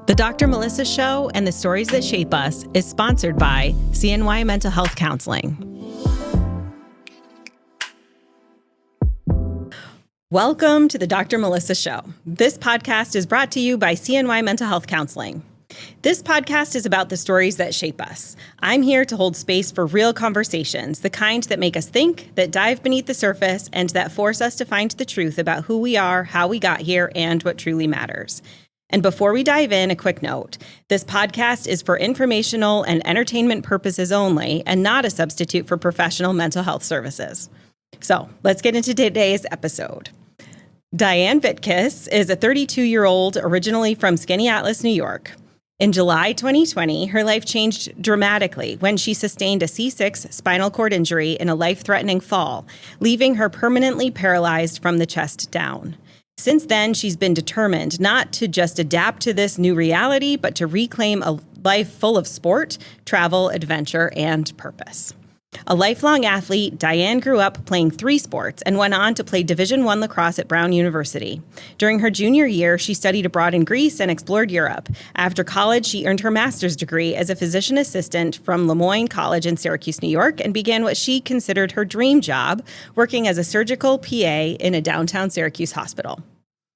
The Dr. Melissa Show and the Stories That Shape Us is sponsored by CNY Mental Health Counseling. Welcome to the Dr. Melissa Show. This podcast is brought to you by CNY Mental Health Counseling. This podcast is about the stories that shape us. I'm here to hold space for real conversations, the kind that make us think, that dive beneath the surface, and that force us to find the truth about who we are, how we got here, and what truly matters. And before we dive in, a quick note. This podcast is for informational and entertainment purposes only and not a substitute for professional mental health services. So let's get into today's episode. Dianne Vitkus is a 32-year-old originally from Skaneateles, New York. In July 2020, her life changed dramatically when she sustained a C6 spinal cord injury in a life-threatening fall, leaving her permanently paralyzed from the chest down. Since then, she's been determined not to just adapt to this new reality, but to reclaim a life full of sport, travel, adventure, and purpose. A lifelong athlete, Dianne grew up playing 3 sports and went on to play Division I lacrosse at Brown University. During her junior year, she studied abroad in Greece and explored Europe. After college, she earned her master's degree as a physician assistant from Lemoyne College in Syracuse, New York, and began what she considered her dream job, working as a surgical PA in a downtown Syracuse hospital.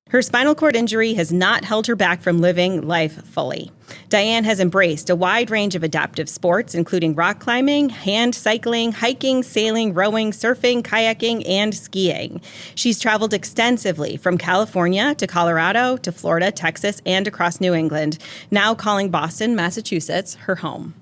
Her spinal cord injury has not held her back from living life fully. Dianne has embraced a wide range of adaptive sports, including rock climbing, hand cycling, hiking, sailing, rowing, surfing, kayaking, and skiing. She's traveled extensively from California to Colorado to Florida, Texas, and across New England, now calling Boston, Massachusetts, her home.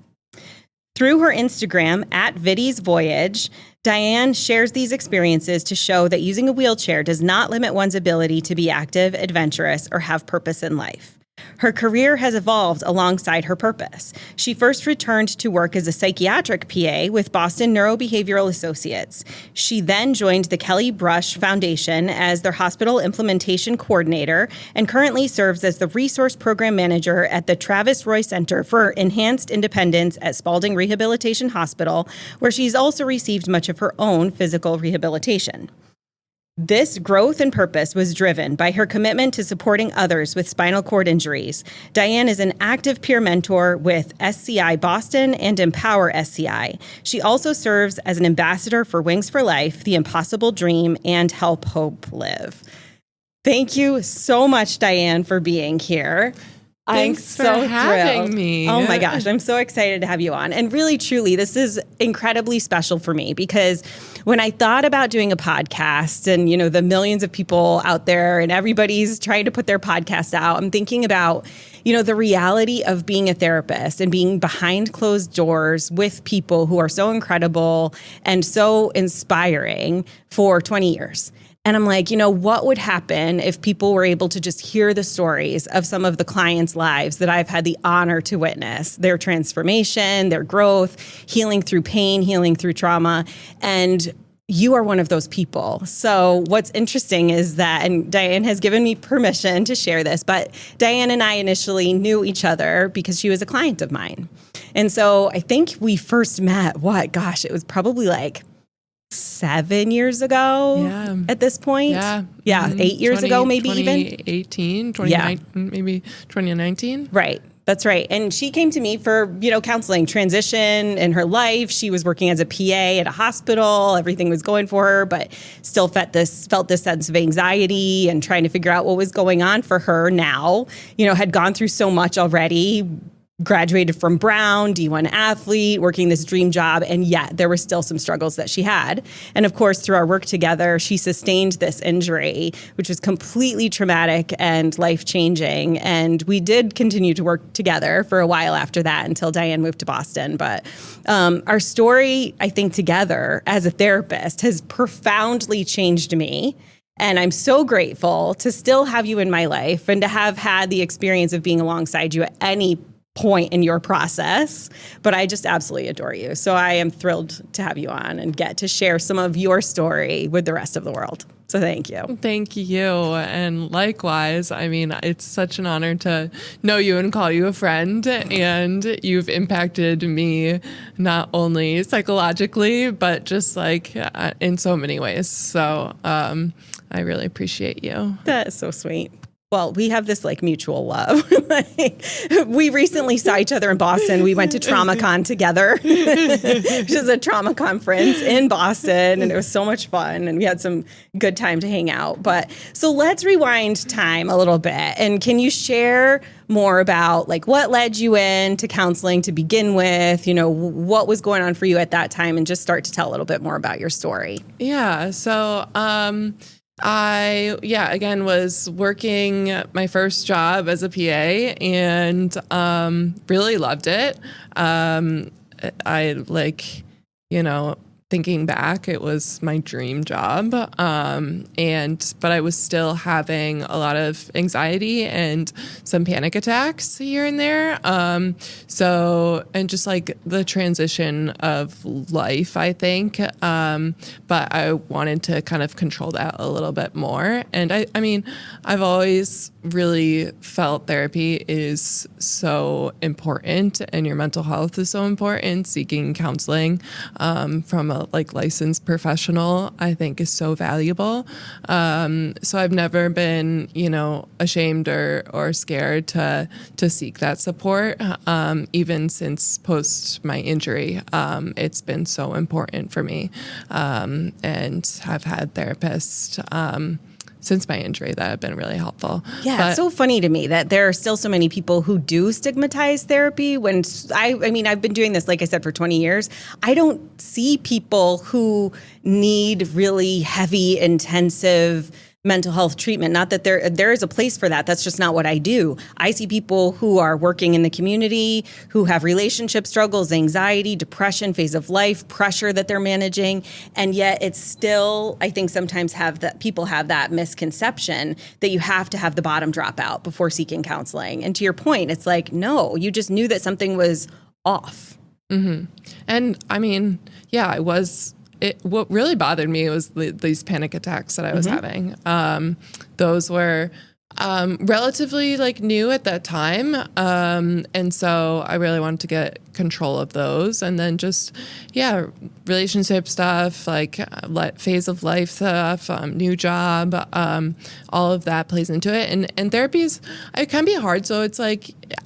Through her Instagram, @Vitty'sVoyage, Dianne shares these experiences to show that using a wheelchair does not limit one's ability to be active, adventurous, or have purpose in life. Her career has evolved alongside her purpose. She first returned to work as a psychiatric PA with Boston Neurobehavioral Associates. She then joined the Kelly Brush Foundation as their hospital implementation coordinator and currently serves as the resource program manager at the Travis Roy Center for Enhanced Independence at Spaulding Rehabilitation Hospital, where she's also received much of her own physical rehabilitation. This growth and purpose was driven by her commitment to supporting others with spinal cord injuries. Dianne is an active peer mentor with SCI Boston and Empower SCI. She also serves as an ambassador for Wings for Life, The Impossible Dream, and Help Hope Live. Thank you so much, Dianne, for being here. Thanks for having me. Oh my gosh, I'm so excited to have you on. And really, truly, this is incredibly special for me because when I thought about doing a podcast and, the millions of people out there and everybody's trying to put their podcast out, I'm thinking about, the reality of being a therapist and being behind closed doors with people who are so incredible and so inspiring for 20 years. And I'm like, what would happen if people were able to just hear the stories of some of the clients' lives that I've had the honor to witness, their transformation, their growth, healing through pain, healing through trauma. And you are one of those people. So what's interesting is that, and Dianne has given me permission to share this, but Dianne and I initially knew each other because she was a client of mine. And so I think we first met, it was probably like 7 years ago at this point. Yeah. 8 years ago, maybe 2018, 2019, maybe 2019. Right. That's right. And she came to me for, counseling, transition in her life. She was working as a PA at a hospital. Everything was going for her, but still felt this sense of anxiety and trying to figure out what was going on for her now. Had gone through so much already, graduated from Brown, D1 athlete, working this dream job, and yet there were still some struggles that she had. And of course, through our work together, she sustained this injury, which was completely traumatic and life-changing. And we did continue to work together for a while after that until Dianne moved to Boston. But our story, I think, together as a therapist has profoundly changed me. And I'm so grateful to still have you in my life and to have had the experience of being alongside you at any point in your process, but I just absolutely adore you. So I am thrilled to have you on and get to share some of your story with the rest of the world. So thank you. Thank you. And likewise, it's such an honor to know you and call you a friend. And you've impacted me not only psychologically, but just in so many ways. So I really appreciate you. That is so sweet. Well, we have this like mutual love. Like, we recently saw each other in Boston. We went to TraumaCon together, which is a trauma conference in Boston. And it was so much fun. And we had some good time to hang out. But so let's rewind time a little bit. And can you share more about like what led you into counseling to begin with? You know, what was going on for you at that time, and just start to tell a little bit more about your story. Yeah. So, again, was working my first job as a PA and really loved it. I like, thinking back, it was my dream job. But I was still having a lot of anxiety and some panic attacks here and there. And just like the transition of life, I think. But I wanted to kind of control that a little bit more. And I mean, I've always really felt therapy is so important and your mental health is so important. Seeking counseling from a licensed professional, I think, is so valuable. So I've never been, ashamed or scared to seek that support. Even since post my injury, it's been so important for me. And I've had therapists since my injury that have been really helpful. Yeah, it's so funny to me that there are still so many people who do stigmatize therapy. When I mean, I've been doing this, like I said, for 20 years. I don't see people who need really heavy, intensive mental health treatment. Not that there is a place for that. That's just not what I do. I see people who are working in the community, who have relationship struggles, anxiety, depression, phase of life, pressure that they're managing. And yet it's still, I think sometimes people have that misconception that you have to have the bottom drop out before seeking counseling. And to your point, it's like, no, you just knew that something was off. Mm-hmm. And I mean, yeah, what really bothered me was these panic attacks that I was having. Those were relatively new at that time. And so I really wanted to get control of those. And then just, relationship stuff, phase of life stuff, new job, all of that plays into it. And therapy it can be hard. So it's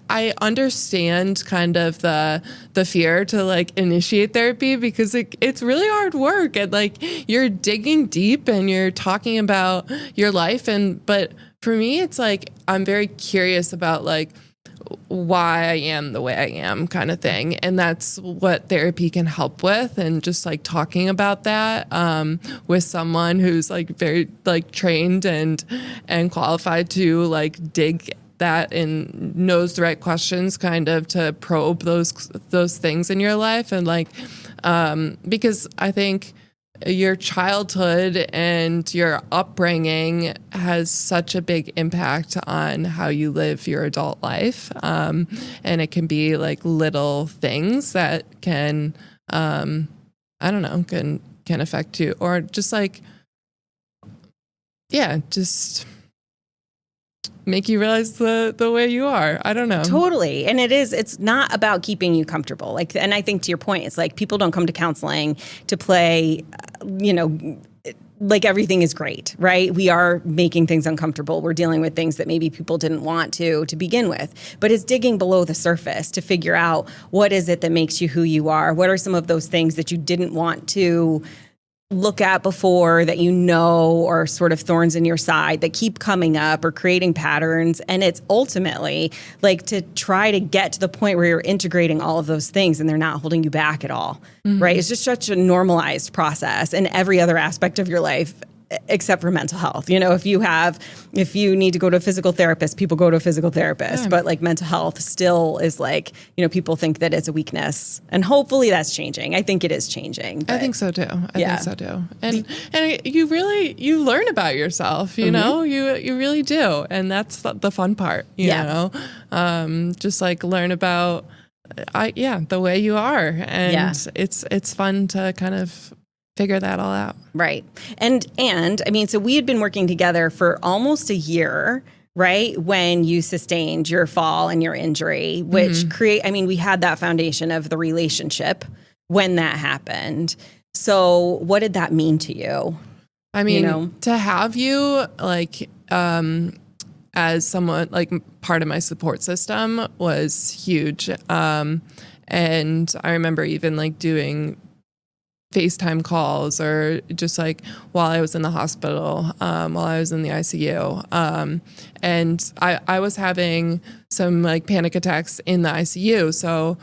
I understand kind of the fear to initiate therapy because it's really hard work and you're digging deep and you're talking about your life. But for me, it's I'm very curious about why I am the way I am kind of thing. And that's what therapy can help with. And just talking about that with someone who's very trained and qualified to dig that and knows the right questions kind of to probe those things in your life. And because I think your childhood and your upbringing has such a big impact on how you live your adult life. And it can be little things that can, can affect you, or just just make you realize the way you are. I don't know. Totally. And it's not about keeping you comfortable. And I think to your point, it's people don't come to counseling to play, everything is great, right? We are making things uncomfortable. We're dealing with things that maybe people didn't want to begin with. But it's digging below the surface to figure out what is it that makes you who you are? What are some of those things that you didn't want to look at before that or sort of thorns in your side that keep coming up or creating patterns. And it's ultimately to try to get to the point where you're integrating all of those things and they're not holding you back at all, right? It's just such a normalized process in every other aspect of your life except for mental health. If you need to go to a physical therapist, people go to a physical therapist, but mental health still is people think that it's a weakness, and hopefully that's changing. I think it is changing. But, I think so too. I think so too. And you learn about yourself, you really do. And that's the fun part, you know, just learn about, the way you are. And it's fun to kind of figure that all out. Right. And I mean, so we had been working together for almost a year, right? When you sustained your fall and your injury, which we had that foundation of the relationship when that happened. So what did that mean to you? I mean, to have you as someone, like part of my support system was huge. And I remember even like doing FaceTime calls or just like while I was in the hospital, while I was in the ICU. And I was having some like panic attacks in the ICU. So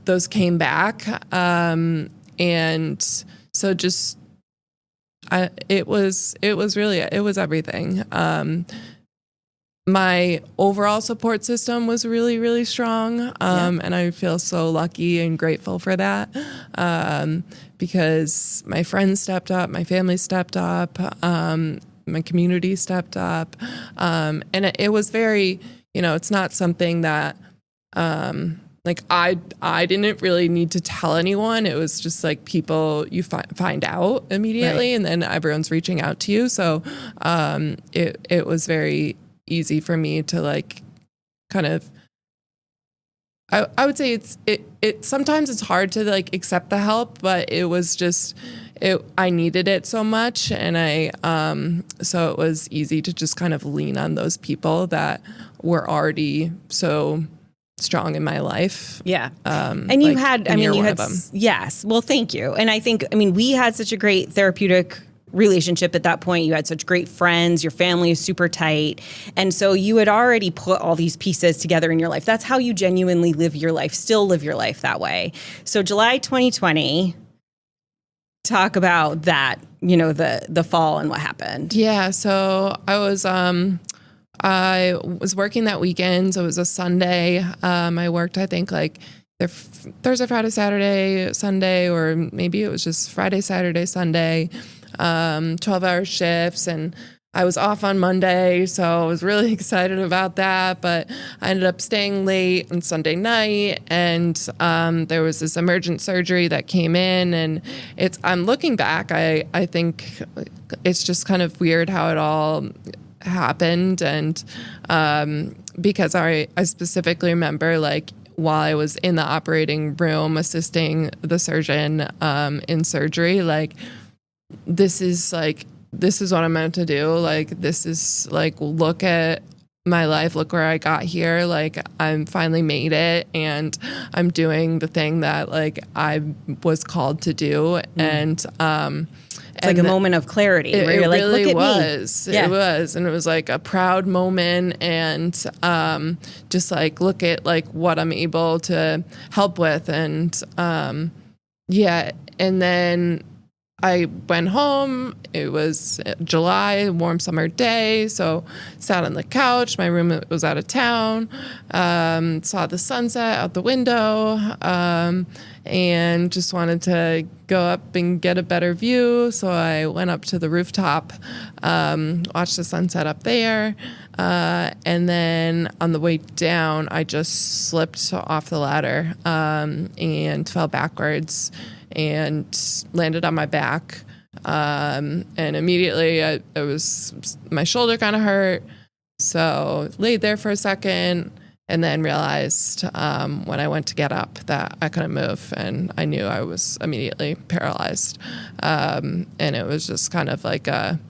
those came back. And so just it was everything. My overall support system was really, really strong. And I feel so lucky and grateful for that. Because my friends stepped up, my family stepped up, my community stepped up. And it was very, it's not something that, like I didn't really need to tell anyone. It was just like people you find out immediately, right. And then everyone's reaching out to you. So it was very easy for me to like kind of I would say it sometimes it's hard to like accept the help, but it was just I needed it so much, and so it was easy to just kind of lean on those people that were already so strong in my life. Yeah. And you had yes. Well, thank you. And I think, we had such a great therapeutic relationship at that point. You had such great friends. Your family is super tight. And so you had already put all these pieces together in your life. That's how you genuinely live your life, still live your life that way. So July 2020, talk about that, the fall and what happened. Yeah. So I was working that weekend. So it was a Sunday. I worked, I think, like Thursday, Friday, Saturday, Sunday, or maybe it was just Friday, Saturday, Sunday, 12-hour shifts. And I was off on Monday, so I was really excited about that. But I ended up staying late on Sunday night, and there was this emergent surgery that came in. And I'm looking back, I think it's just kind of weird how it all happened. And because I specifically remember, like, while I was in the operating room assisting the surgeon in surgery, like, this is what I'm meant to do. Like, this is like, look at my life, look where I got here. Like, I'm finally made it, and I'm doing the thing that like I was called to do. And it's like a moment of clarity where you're like, really look at was. me. Yeah. It was. And it was like a proud moment, and just like, look at like what I'm able to help with. And and then I went home. It was July, warm summer day. So sat on the couch. My roommate was out of town. Saw the sunset out the window, and just wanted to go up and get a better view. So I went up to the rooftop, watched the sunset up there. And then on the way down, I just slipped off the ladder and fell backwards and landed on my back. And immediately my shoulder kind of hurt. So laid there for a second, and then realized when I went to get up that I couldn't move, and I knew I was immediately paralyzed. And it was just kind of like a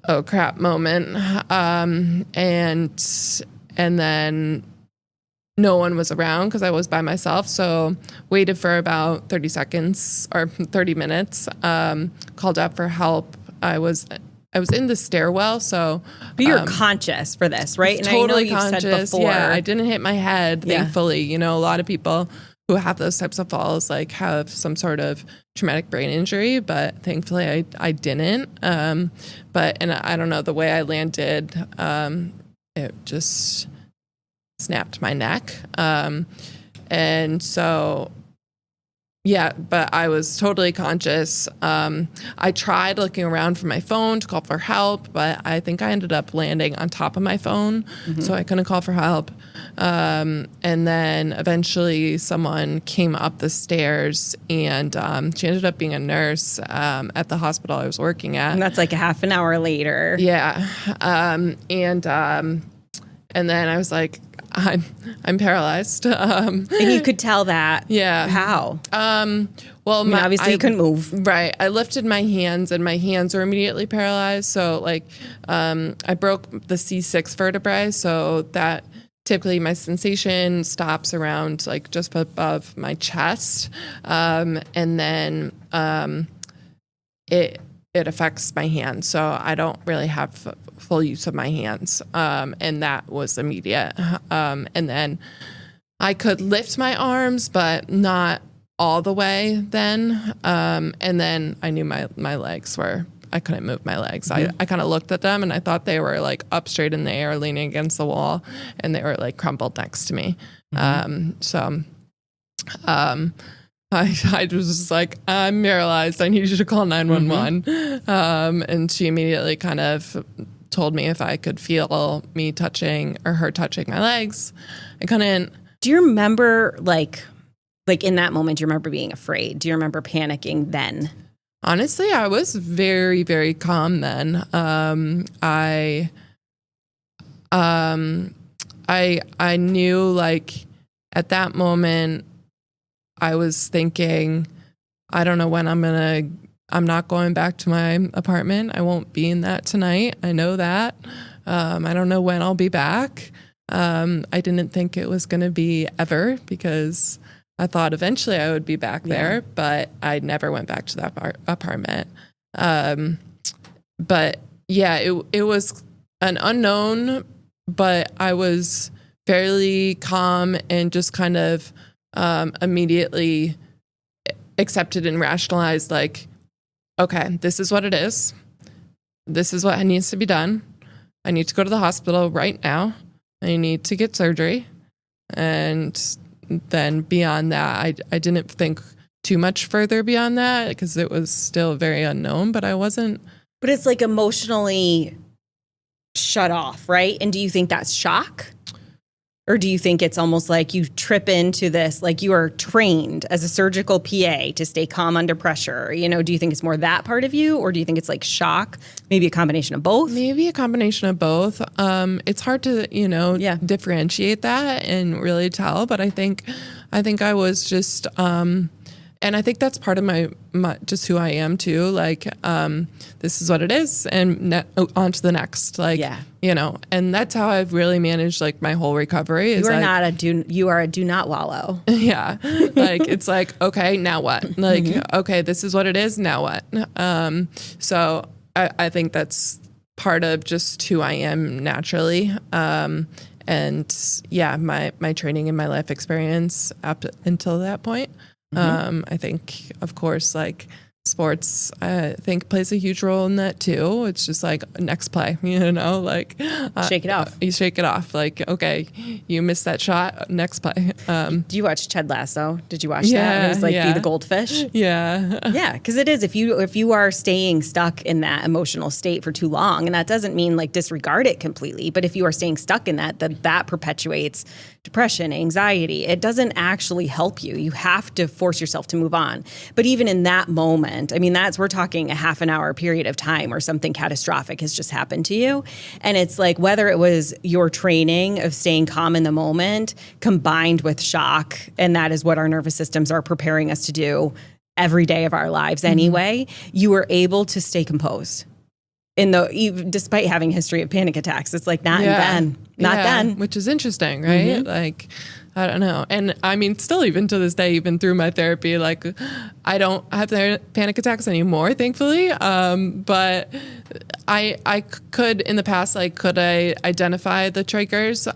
oh crap moment. And then no one was around because I was by myself. So waited for about 30 seconds or 30 minutes, called up for help. I was in the stairwell, so... But you're conscious for this, right? And totally I know conscious. You've said before. Yeah, I didn't hit my head, thankfully. A lot of people who have those types of falls like have some sort of traumatic brain injury, but thankfully I didn't. And I don't know, the way I landed, it just snapped my neck. And so... Yeah, but I was totally conscious. I tried looking around for my phone to call for help, but I think I ended up landing on top of my phone, so I couldn't call for help. And then eventually someone came up the stairs, and she ended up being a nurse at the hospital I was working at. And that's like a half an hour later. Yeah. And then I was like, I'm paralyzed. And you could tell that. Yeah. How? Well, Obviously you couldn't move. Right. I lifted my hands and my hands were immediately paralyzed. So like, I broke the C6 vertebrae. So that typically my sensation stops around like just above my chest. And then, it affects my hands. So I don't really have full use of my hands. And that was immediate. And then I could lift my arms, but not all the way then. And then I knew my legs I couldn't move my legs. I kind of looked at them and I thought they were like up straight in the air, leaning against the wall, and they were like crumpled next to me. I was just like, I'm paralyzed. I need you to call 911. And she immediately kind of told me if I could feel me touching or her touching my legs. I couldn't. Do you remember like in that moment, do you remember being afraid? Do you remember panicking then? Honestly, I was very, very calm then. I knew like at that moment, I was thinking, I don't know when I'm not going back to my apartment. I won't be in that tonight. I know that. I don't know when I'll be back. I didn't think it was going to be ever because I thought eventually I would be back there, but I never went back to that apartment. But yeah, it was an unknown, but I was fairly calm and just kind of immediately accepted and rationalized like, okay, this is what it is. This is what needs to be done. I need to go to the hospital right now. I need to get surgery. And then beyond that, I didn't think too much further beyond that because it was still very unknown, but I wasn't. But it's like emotionally shut off, right? And do you think that's shock? Or do you think it's almost like you trip into this, like you are trained as a surgical PA to stay calm under pressure? You know, do you think it's more that part of you, or do you think it's like shock? Maybe a combination of both? Maybe a combination of both. It's hard to, differentiate that and really tell, but I think I was just, and I think that's part of my just who I am too. Like, this is what it is, and on to the next. Like, and that's how I've really managed like my whole recovery. You are a do not wallow. Yeah, like it's like, okay, now what? Like, okay, this is what it is. Now what? So I think that's part of just who I am naturally. And yeah, my training and my life experience up until that point. I think, of course, like sports, I think plays a huge role in that too. It's just like next play, like shake it off. You shake it off. Like, okay, you missed that shot. Next play. Do you watch Ted Lasso? Did you watch that? It was like Be the Goldfish. Yeah. Yeah. Because it is, if you are staying stuck in that emotional state for too long, and that doesn't mean like disregard it completely, but if you are staying stuck in that perpetuates depression, anxiety. It doesn't actually help you. You have to force yourself to move on. But even in that moment, I mean, we're talking a half an hour period of time where something catastrophic has just happened to you. And it's like, whether it was your training of staying calm in the moment combined with shock, and that is what our nervous systems are preparing us to do every day of our lives anyway, you were able to stay composed. Despite having a history of panic attacks, it's like not then, which is interesting, right? Like, I don't know. And I mean, still even to this day, even through my therapy, like I don't have panic attacks anymore, thankfully. But I could in the past, like, could I identify the triggers?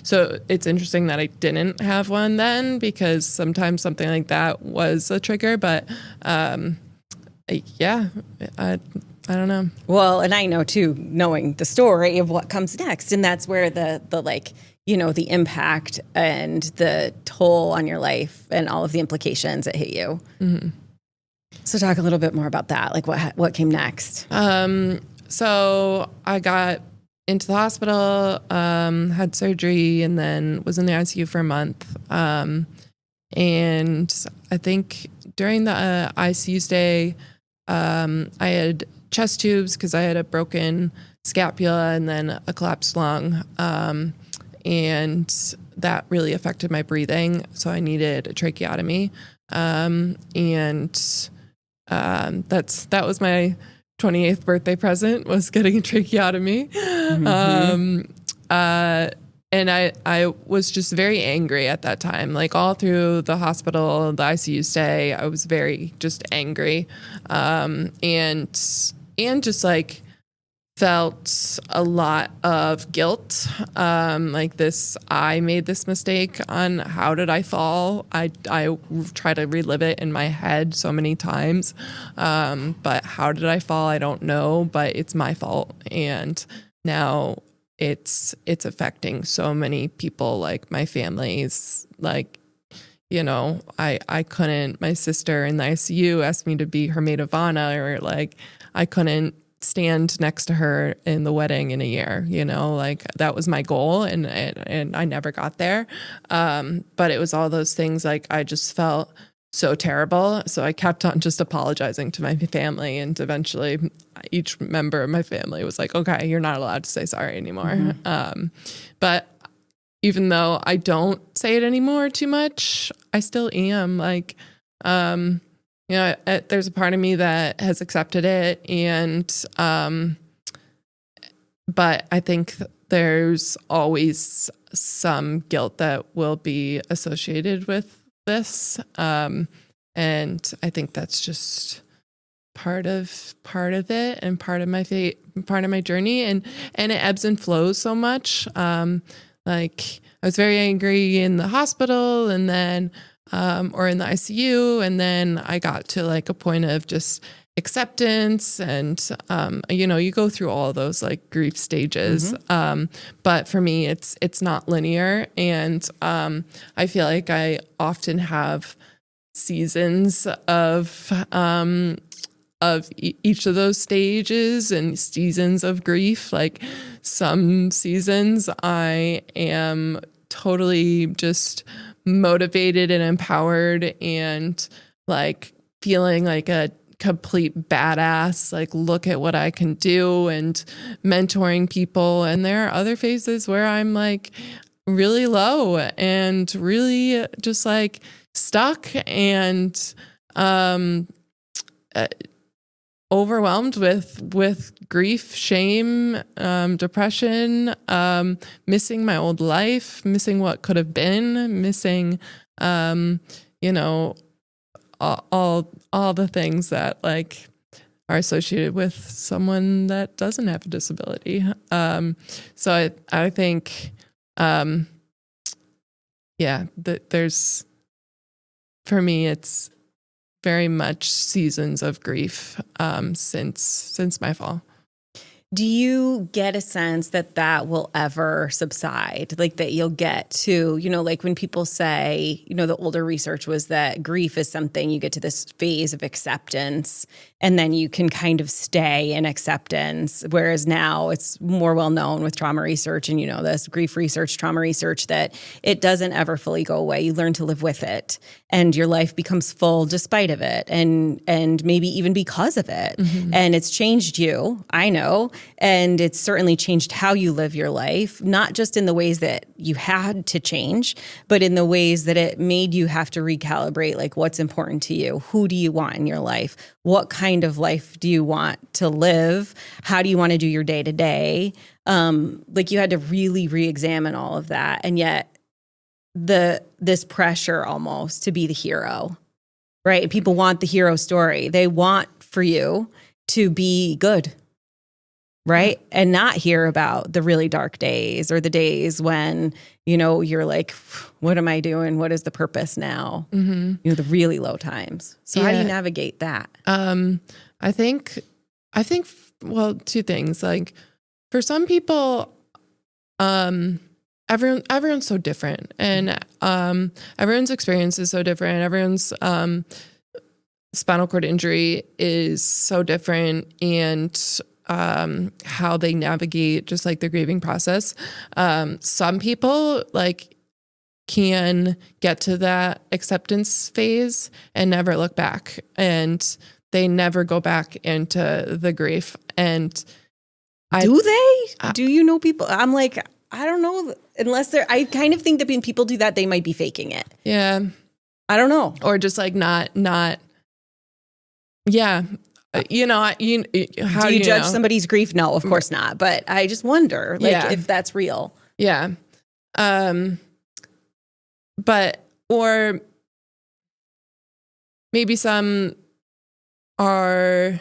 So it's interesting that I didn't have one then, because sometimes something like that was a trigger, but I don't know. Well, and I know too, knowing the story of what comes next, and that's where the the impact and the toll on your life and all of the implications that hit you. Mm-hmm. So talk a little bit more about that. Like what came next? So I got into the hospital, had surgery, and then was in the ICU for a month. And I think during the ICU stay, I had chest tubes because I had a broken scapula and then a collapsed lung. and that really affected my breathing. So I needed a tracheotomy. That was my 28th birthday present, was getting a tracheotomy. And I was just very angry at that time, like all through the hospital, the ICU stay, I was very just angry. And just like felt a lot of guilt. I made this mistake on how did I fall? I try to relive it in my head so many times. But how did I fall? I don't know, but it's my fault. And now it's affecting so many people, like my family's, like, I couldn't, my sister in the ICU asked me to be her maid of honor, or like I couldn't stand next to her in the wedding in a year, like that was my goal, and I never got there. But it was all those things, like I just felt so terrible. So I kept on just apologizing to my family, and eventually each member of my family was like, okay, you're not allowed to say sorry anymore. But even though I don't say it anymore too much, I still am like, there's a part of me that has accepted it. But I think there's always some guilt that will be associated with this. And I think that's just part of it, and part of my journey, and it ebbs and flows so much. Like I was very angry in the hospital, and then or in the ICU, and then I got to like a point of just acceptance, and you go through all of those like grief stages. But for me, it's not linear, and I feel like I often have seasons of each of those stages and seasons of grief. Like some seasons I am totally just motivated and empowered and like feeling like a complete badass, like look at what I can do, and mentoring people. And there are other phases where I'm like really low and really just like stuck and overwhelmed with grief, shame, depression, missing my old life, missing what could have been, missing, all the things that like are associated with someone that doesn't have a disability. So I think, that there's, for me, it's very much seasons of grief since my fall. Do you get a sense that will ever subside? Like that you'll get to, like when people say, the older research was that grief is something you get to this phase of acceptance and then you can kind of stay in acceptance. Whereas now it's more well known with trauma research and, this grief research, trauma research, that it doesn't ever fully go away. You learn to live with it and your life becomes full despite of it and maybe even because of it. And it's changed you, I know. And it's certainly changed how you live your life, not just in the ways that you had to change, but in the ways that it made you have to recalibrate, like what's important to you? Who do you want in your life? What kind of life do you want to live? How do you want to do your day to day? Like you had to really re-examine all of that. And yet this pressure almost to be the hero, right? People want the hero story. They want for you to be good. Right. And not hear about the really dark days or the days when, you're like, what am I doing? What is the purpose now? The really low times. So how do you navigate that? I think, well, two things. Like for some people, everyone's so different and everyone's experience is so different. Everyone's spinal cord injury is so different, and how they navigate just like the grieving process. Some people like can get to that acceptance phase and never look back, and they never go back into the grief. And do they? Do you know people? I'm like, I don't know, unless I kind of think that when people do that, they might be faking it. Yeah. I don't know. Or just like not, yeah. How do you judge know? somebody's grief? No, of course not. But I just wonder, if that's real. Yeah. But, or maybe some are,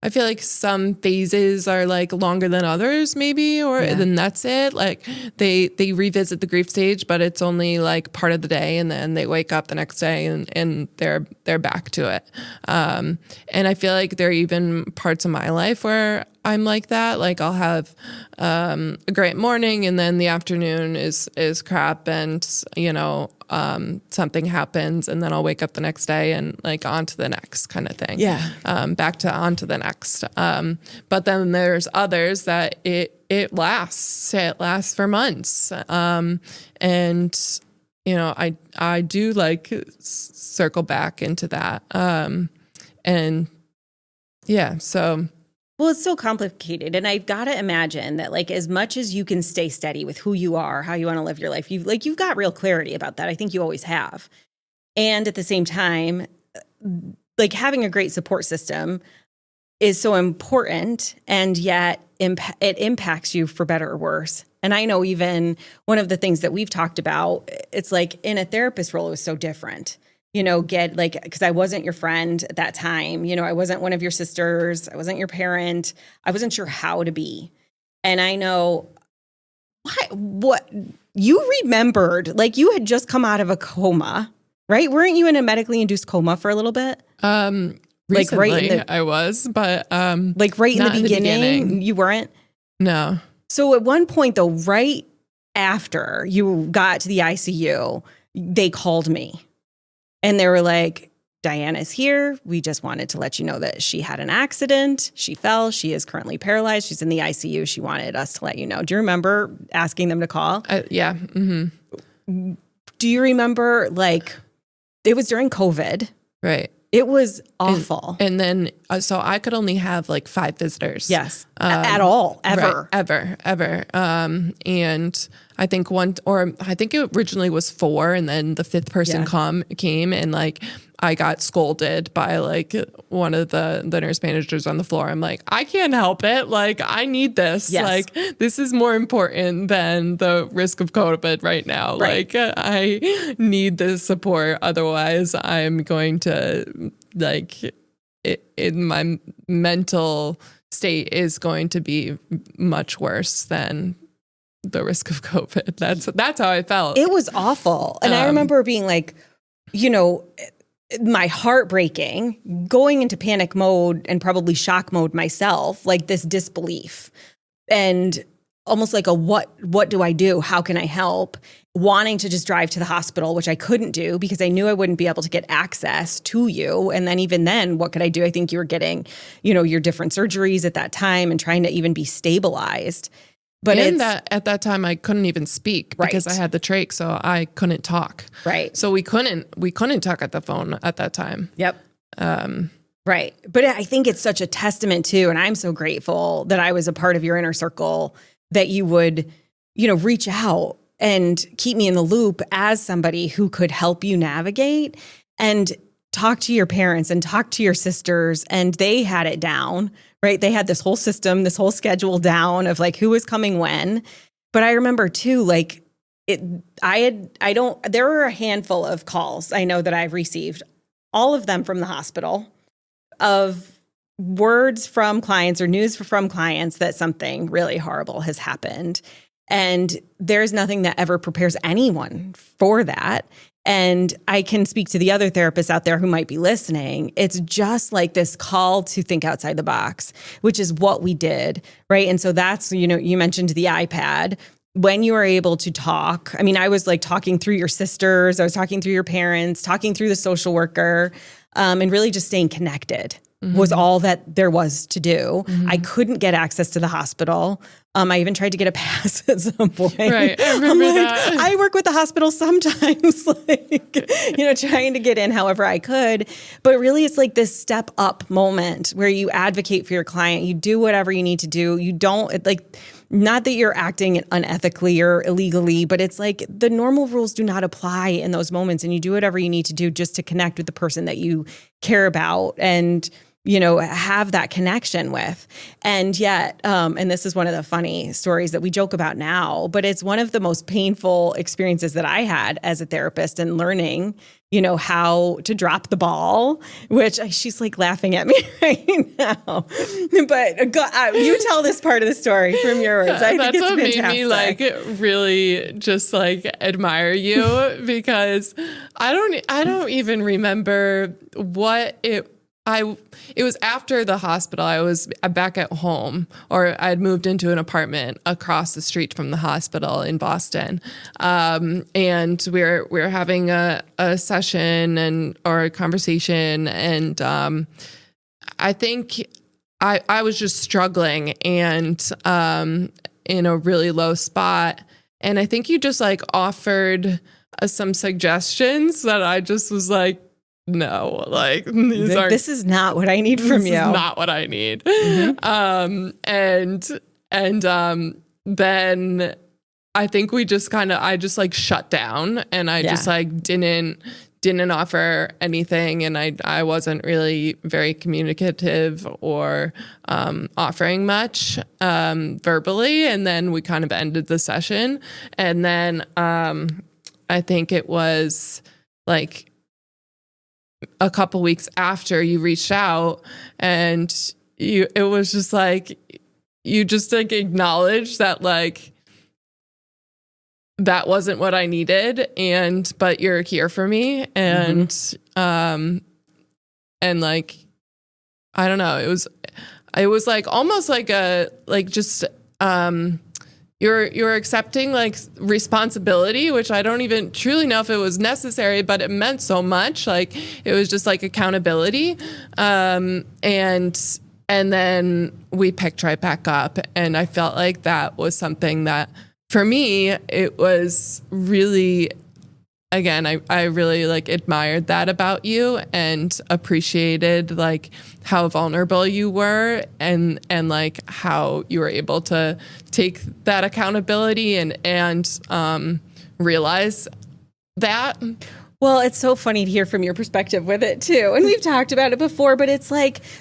I feel like some phases are like longer than others, maybe, or then that's it. Like they revisit the grief stage, but it's only like part of the day, and then they wake up the next day and they're back to it. And I feel like there are even parts of my life where I'm like that. Like I'll have a great morning, and then the afternoon is crap, and something happens, and then I'll wake up the next day and like on to the next kind of thing. Yeah. Back to on to the next. But then there's others that it lasts for months. And I do like circle back into that. And yeah, so. Well, it's so complicated. And I've got to imagine that like as much as you can stay steady with who you are, how you want to live your life, you've got real clarity about that. I think you always have. And at the same time, like having a great support system is so important, and yet it impacts you for better or worse. And I know even one of the things that we've talked about, it's like in a therapist role, it was so different. Because I wasn't your friend at that time. I wasn't one of your sisters. I wasn't your parent. I wasn't sure how to be. And I know what you remembered, like you had just come out of a coma, right? Weren't you in a medically induced coma for a little bit? Recently, like right in I was, but like right in the beginning, you weren't? No. So at one point though, right after you got to the ICU, they called me. And they were like, Dianne is here. We just wanted to let you know that she had an accident. She fell. She is currently paralyzed. She's in the ICU. She wanted us to let you know. Do you remember asking them to call? Yeah. Mm-hmm. Do you remember, like, it was during COVID. Right. It was awful. And then, so I could only have like 5 visitors. Yes. At all. Ever. Right, ever. And I think it originally was 4, and then the 5th person came, and like I got scolded by like one of the nurse managers on the floor. I'm like, I can't help it. Like, I need this. Yes. Like, this is more important than the risk of COVID right now. Right. Like, I need this support. Otherwise, I'm going to my mental state is going to be much worse than the risk of COVID. That's how I felt. It was awful. And I remember being like, my heart breaking, going into panic mode and probably shock mode myself, like this disbelief and almost like what do I do? How can I help? Wanting to just drive to the hospital, which I couldn't do because I knew I wouldn't be able to get access to you. And then even then, what could I do? I think you were getting, your different surgeries at that time and trying to even be stabilized. But at that time, I couldn't even speak because I had the trach, so I couldn't talk. Right. So we couldn't talk at the phone at that time. Yep. Right. But I think it's such a testament too, and I'm so grateful that I was a part of your inner circle, that you would, reach out and keep me in the loop as somebody who could help you navigate and talk to your parents and talk to your sisters. And they had it down, right? They had this whole system, this whole schedule down of like who was coming when. But I remember too, like there were a handful of calls I know that I've received, all of them from the hospital, of words from clients or news from clients that something really horrible has happened. And there's nothing that ever prepares anyone for that. And I can speak to the other therapists out there who might be listening. It's just like this call to think outside the box, which is what we did, right? And so that's, you mentioned the iPad. When you were able to talk, I mean, I was like talking through your sisters, I was talking through your parents, talking through the social worker, and really just staying connected. Mm-hmm. Was all that there was to do. Mm-hmm. I couldn't get access to the hospital. I even tried to get a pass at some point. Right, I remember that. I work with the hospital sometimes, trying to get in however I could. But really, it's like this step up moment where you advocate for your client. You do whatever you need to do. You don't not that you're acting unethically or illegally, but it's like the normal rules do not apply in those moments. And you do whatever you need to do just to connect with the person that you care about and, have that connection with. And yet, and this is one of the funny stories that we joke about now, but it's one of the most painful experiences that I had as a therapist and learning, how to drop the ball, which she's like laughing at me right now. But you tell this part of the story from your words. I think it's what fantastic. made me really just admire you because I don't even remember what it was after the hospital. I was back at home, or I'd moved into an apartment across the street from the hospital in Boston. And we're having a session or a conversation. And I think I was just struggling and in a really low spot. And I think you just offered some suggestions that I just was like, no, this is not what I need from you. This is not what I need. Then I think I just shut down, and I just didn't offer anything, and I wasn't really very communicative or offering much verbally. And then we kind of ended the session, and then I think it was a couple weeks after you reached out, and it was just you just acknowledged that that wasn't what I needed, but you're here for me. And I don't know, it was almost you're accepting responsibility, which I don't even truly know if it was necessary, but it meant so much. It was just accountability. And then we picked right back up. And I felt like that was something that for me, it was really, again, I really admired that about you and appreciated how vulnerable you were and how you were able to take that accountability and realize that. Well, it's so funny to hear from your perspective with it too. And we've talked about it before, but it's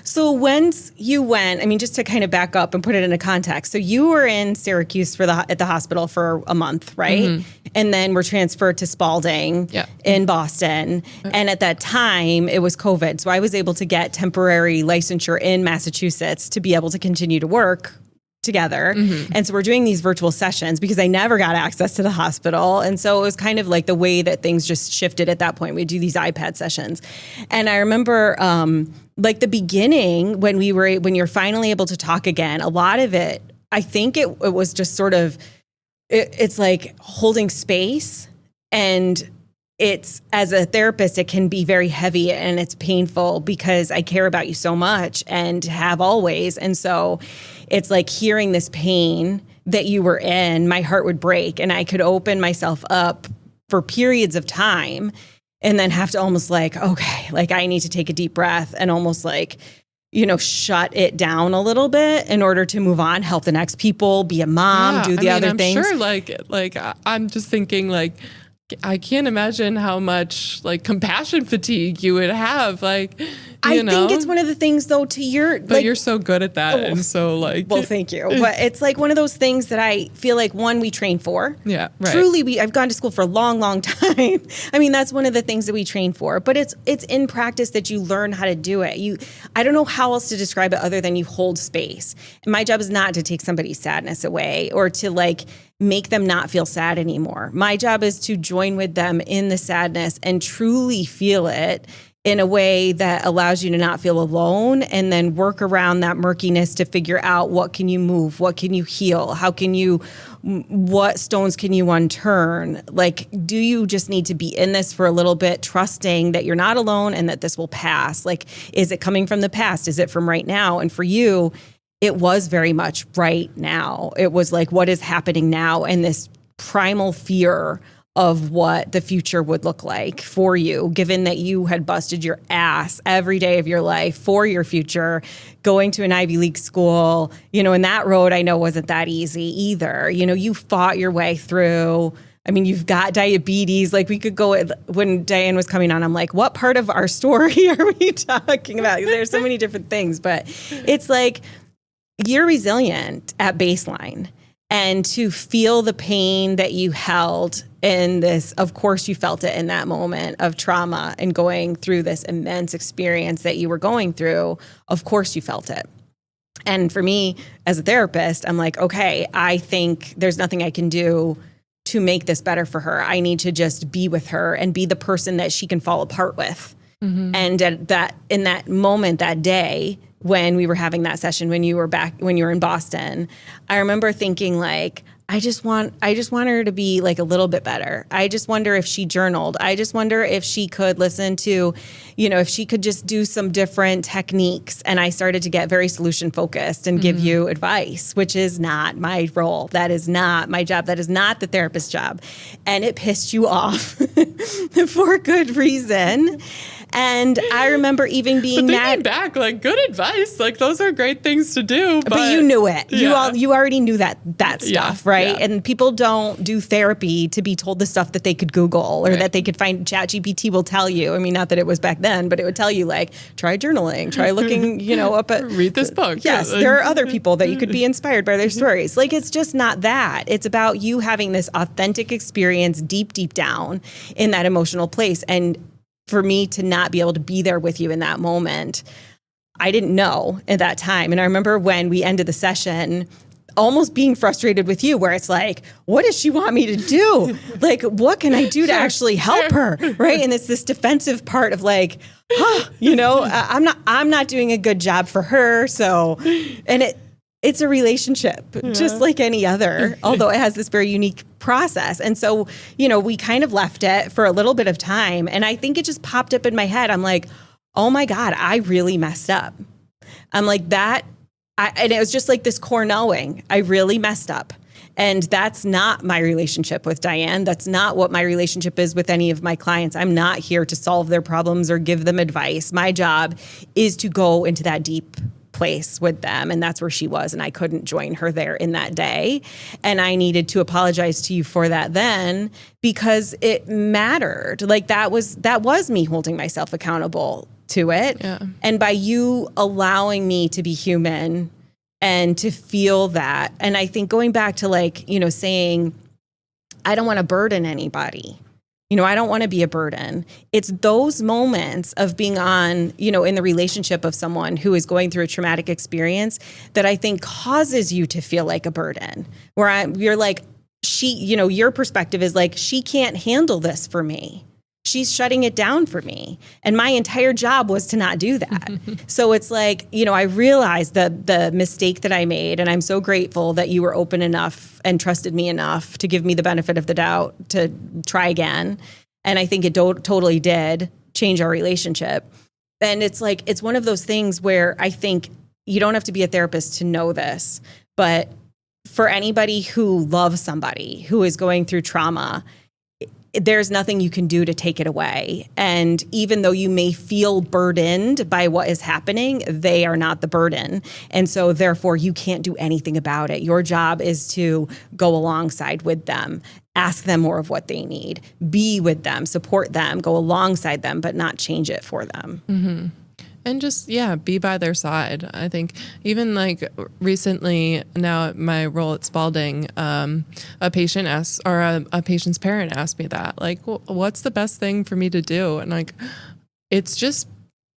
so once you went, just to kind of back up and put it into context. So you were in Syracuse at the hospital for a month, right? Mm-hmm. And then were transferred to Spalding in Boston. And at that time it was COVID. So I was able to get temporary licensure in Massachusetts to be able to continue to work together. Mm-hmm. And so we're doing these virtual sessions because I never got access to the hospital. And so it was kind of the way that things just shifted at that point. We do these iPad sessions. And I remember the beginning when you're finally able to talk again, a lot of it, I think it was just sort of, it's holding space. And it's, as a therapist, it can be very heavy and it's painful because I care about you so much and have always. And so it's hearing this pain that you were in, my heart would break and I could open myself up for periods of time and then have to almost okay, I need to take a deep breath and almost shut it down a little bit in order to move on, help the next people, be a mom, do the other things. Sure, I'm just thinking I can't imagine how much compassion fatigue you would have. I think it's one of the things though but you're so good at that. And so well, thank you. But it's one of those things that I feel one, we train for. Yeah, right. Truly, I've gone to school for a long, long time. That's one of the things that we train for, but it's in practice that you learn how to do it. I don't know how else to describe it other than you hold space. And my job is not to take somebody's sadness away or to make them not feel sad anymore. My job is to join with them in the sadness and truly feel it in a way that allows you to not feel alone, and then work around that murkiness to figure out what can you move, what can you heal, what stones can you unturn? Do you just need to be in this for a little bit, trusting that you're not alone and that this will pass? Is it coming from the past? Is it from right now? And for you, it was very much right now. It was what is happening now, and this primal fear of what the future would look like for you, given that you had busted your ass every day of your life for your future, going to an Ivy League school, and that road I know wasn't that easy either. You fought your way through. I mean, you've got diabetes. Like, we could go when Dianne was coming on, I'm like, what part of our story are we talking about? There's so many different things, but it's like, you're resilient at baseline. And to feel the pain that you held in this, of course you felt it in that moment of trauma and going through this immense experience that you were going through. Of course you felt it. And for me as a therapist, I'm like, okay, I think there's nothing I can do to make this better for her. I need to just be with her and be the person that she can fall apart with. Mm-hmm. And in that moment, that day, when we were having that session, when you were in Boston, I remember thinking, like, I just want her to be like a little bit better. I just wonder if she journaled. I just wonder if she could listen to, if she could just do some different techniques. And I started to get very solution focused and give you advice, which is not my role. That is not my job. That is not the therapist's job. And it pissed you off for good reason. And I remember even being mad. Back, like, good advice. Like, those are great things to do. But you knew it. Yeah. You already knew that stuff, right? Yeah. And people don't do therapy to be told the stuff that they could Google or that they could find. ChatGPT will tell you. I mean, not that it was back then, but it would tell you, like, try journaling, try looking, up at. Read this book. Yes, there are other people that you could be inspired by their stories. Like, it's just not that. It's about you having this authentic experience deep down in that emotional place. And for me to not be able to be there with you in that moment, I didn't know at that time. And I remember when we ended the session, almost being frustrated with you, where it's like, what does she want me to do? Like, what can I do to actually help her? Right. And it's this defensive part of like, I'm not doing a good job for her. So, and it's a relationship, just like any other, although it has this very unique process. And so, we kind of left it for a little bit of time. And I think it just popped up in my head. I'm like, oh my God, I really messed up. I'm like that. And it was just like this core knowing, I really messed up. And that's not my relationship with Dianne. That's not what my relationship is with any of my clients. I'm not here to solve their problems or give them advice. My job is to go into that deep place with them. And that's where she was. And I couldn't join her there in that day. And I needed to apologize to you for that then, because it mattered. Like, that was me holding myself accountable to it. Yeah. And by you allowing me to be human and to feel that. And I think going back to, like, saying, I don't want to burden anybody. I don't want to be a burden. It's those moments of being on, in the relationship of someone who is going through a traumatic experience that I think causes you to feel like a burden, where you're like, your perspective is like, she can't handle this for me. She's shutting it down for me. And my entire job was to not do that. So it's like, I realized the mistake that I made, and I'm so grateful that you were open enough and trusted me enough to give me the benefit of the doubt to try again. And I think it totally did change our relationship. And it's like, it's one of those things where I think you don't have to be a therapist to know this, but for anybody who loves somebody who is going through trauma, there's nothing you can do to take it away. And even though you may feel burdened by what is happening, they are not the burden. And so therefore you can't do anything about it. Your job is to go alongside with them, ask them more of what they need, be with them, support them, go alongside them, but not change it for them. Mm-hmm. And just, be by their side. I think even like recently now at my role at Spalding, a patient asked, or a patient's parent asked me that, like, what's the best thing for me to do? And like, it's just,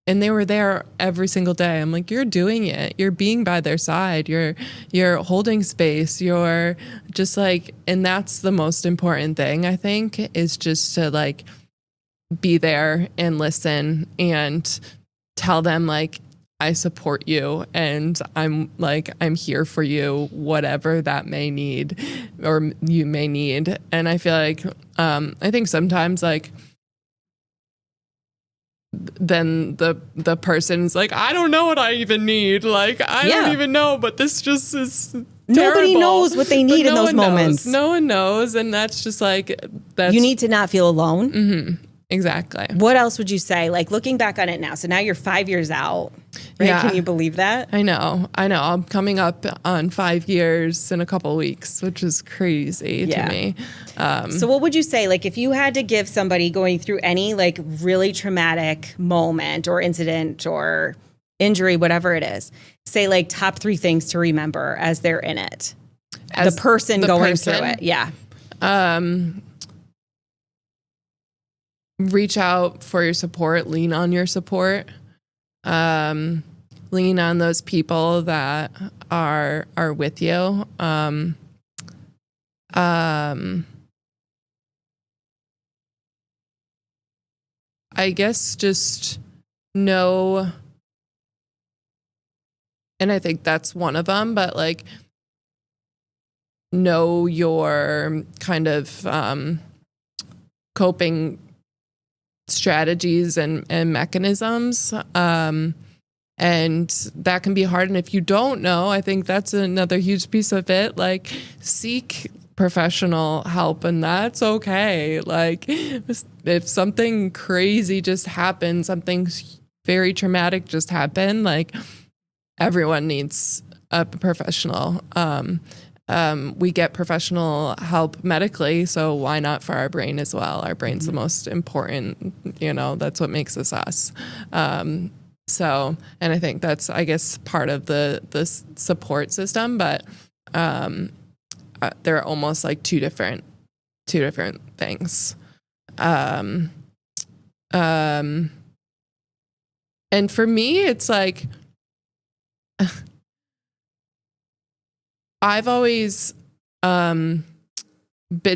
and they were there every single day. I'm like, you're doing it. You're being by their side. You're holding space. You're just like, and that's the most important thing, I think, is just to like be there and listen and tell them, like, I support you and I'm here for you, whatever that may need or you may need. And I feel like, I think sometimes like, then the person's like, I don't know what I even need. Like, I don't even know, but this just is Nobody terrible. knows what they need in those moments. No one knows. And that's just like, You need to not feel alone. Mm-hmm. Exactly. What else would you say? Like looking back on it now. So now you're 5 years out, right? Yeah. Can you believe that? I know. I'm coming up on 5 years in a couple weeks, which is crazy to me. So what would you say, like if you had to give somebody going through any like really traumatic moment or incident or injury, whatever it is, say like top 3 things to remember as they're in it? As the person going through it. Yeah. Reach out for your support, lean on your support, lean on those people that are with you. I guess just know, and I think that's one of them, but like know your kind of coping strategies and mechanisms. And that can be hard. And if you don't know, I think that's another huge piece of it. Like seek professional help, and that's okay. Like if something crazy just happened, something very traumatic just happened, like everyone needs a professional. We get professional help medically, so why not for our brain as well? Our brain's the most important, that's what makes us us. So, and I think that's, I guess, part of the support system, but they're almost like two different things. And for me, it's like, I've always been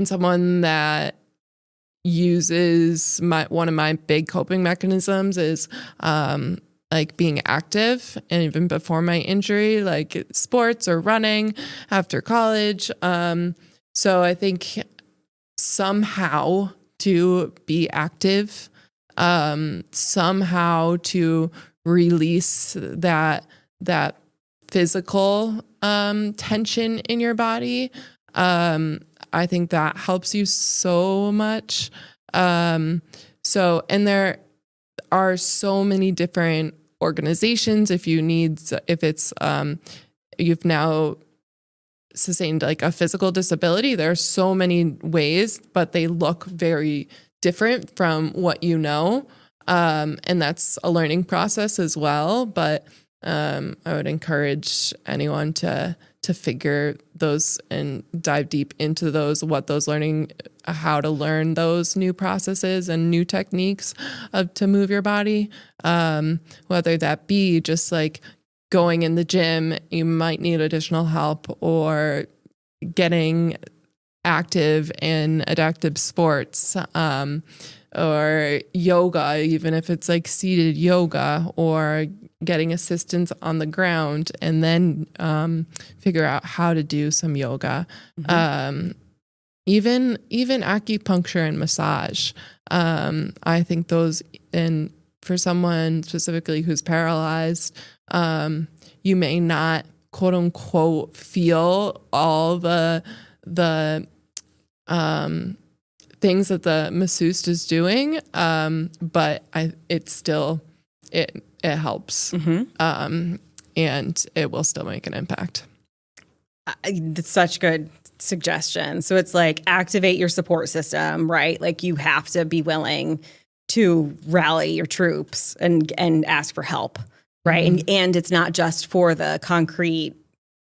someone that uses one of my big coping mechanisms is like being active, and even before my injury, like sports or running after college. So I think somehow to be active, somehow to release that physical tension in your body. I think that helps you so much. And there are so many different organizations. If it's, you've now sustained like a physical disability, there are so many ways, but they look very different from what you know. And that's a learning process as well. But I would encourage anyone to figure those and dive deep into how to learn those new processes and new techniques to move your body. Whether that be just like going in the gym, you might need additional help, or getting active in adaptive sports, or yoga, even if it's like seated yoga, or getting assistance on the ground, and then figure out how to do some yoga. Mm-hmm. Even acupuncture and massage. I think those, and for someone specifically who's paralyzed, you may not quote unquote feel all the things that the masseuse is doing, but it helps. Mm-hmm. And it will still make an impact. That's such good suggestion. So it's like activate your support system, right? Like you have to be willing to rally your troops and ask for help, right? Mm-hmm. And it's not just for the concrete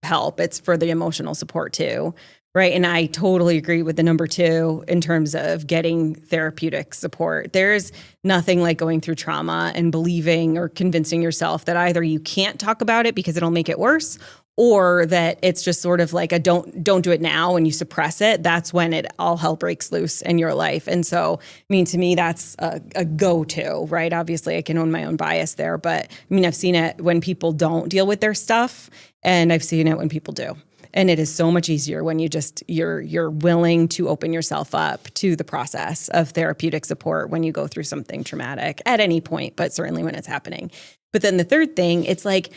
help, it's for the emotional support too. Right. And I totally agree with the number 2 in terms of getting therapeutic support. There's nothing like going through trauma and believing or convincing yourself that either you can't talk about it because it'll make it worse, or that it's just sort of like a don't do it now and you suppress it. That's when all hell breaks loose in your life. And so, I mean, to me, that's a go-to, right? Obviously, I can own my own bias there, but I mean, I've seen it when people don't deal with their stuff, and I've seen it when people do. And it is so much easier when you're willing to open yourself up to the process of therapeutic support when you go through something traumatic at any point, but certainly when it's happening. But then the third thing, it's like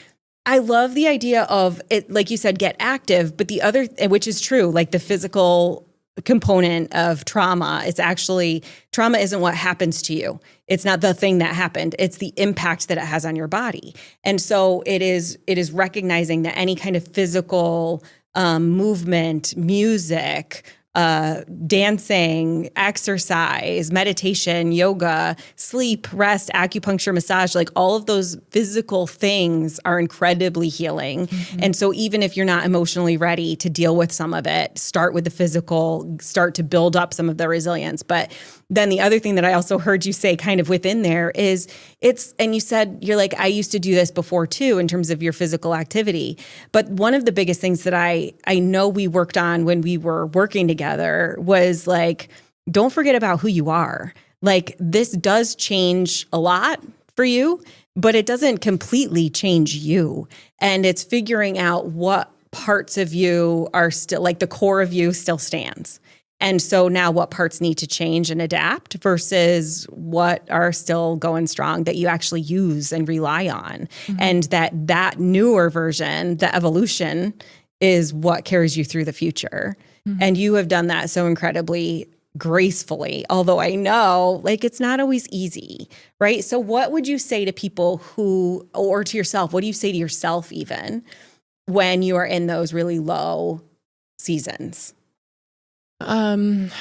I love the idea of it, like you said, get active, but the other, which is true, like the physical component of trauma, it's actually, trauma isn't what happens to you. It's not the thing that happened. It's the impact that it has on your body. And so it is recognizing that any kind of physical movement, music, dancing, exercise, meditation, yoga, sleep, rest, acupuncture, massage, like all of those physical things are incredibly healing. And so even if you're not emotionally ready to deal with some of it, start with the physical, start to build up some of the resilience. But then the other thing that I also heard you say kind of within there is and you said, you're like, I used to do this before too, in terms of your physical activity. But one of the biggest things that I know we worked on when we were working together was like, don't forget about who you are. Like this does change a lot for you, but it doesn't completely change you. And it's figuring out what parts of you are still, like the core of you still stands. And so now what parts need to change and adapt versus what are still going strong that you actually use and rely on. And that newer version, the evolution, is what carries you through the future. And you have done that so incredibly gracefully, although I know like it's not always easy, right? So what would you say to people who, or to yourself, what do you say to yourself even when you are in those really low seasons? That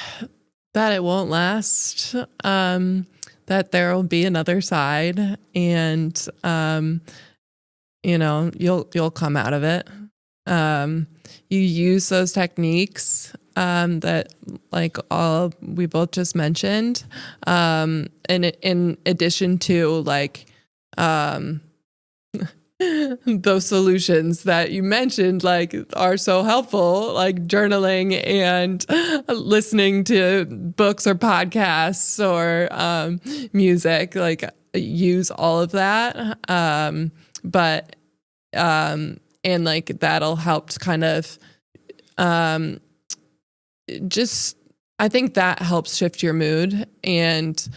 it won't last, that there will be another side, and, you'll come out of it. You use those techniques, that like all we both just mentioned, and in addition to like, those solutions that you mentioned, like, are so helpful, like journaling and listening to books or podcasts or music, like use all of that. But and like that'll help to kind of just, I think that helps shift your mood. And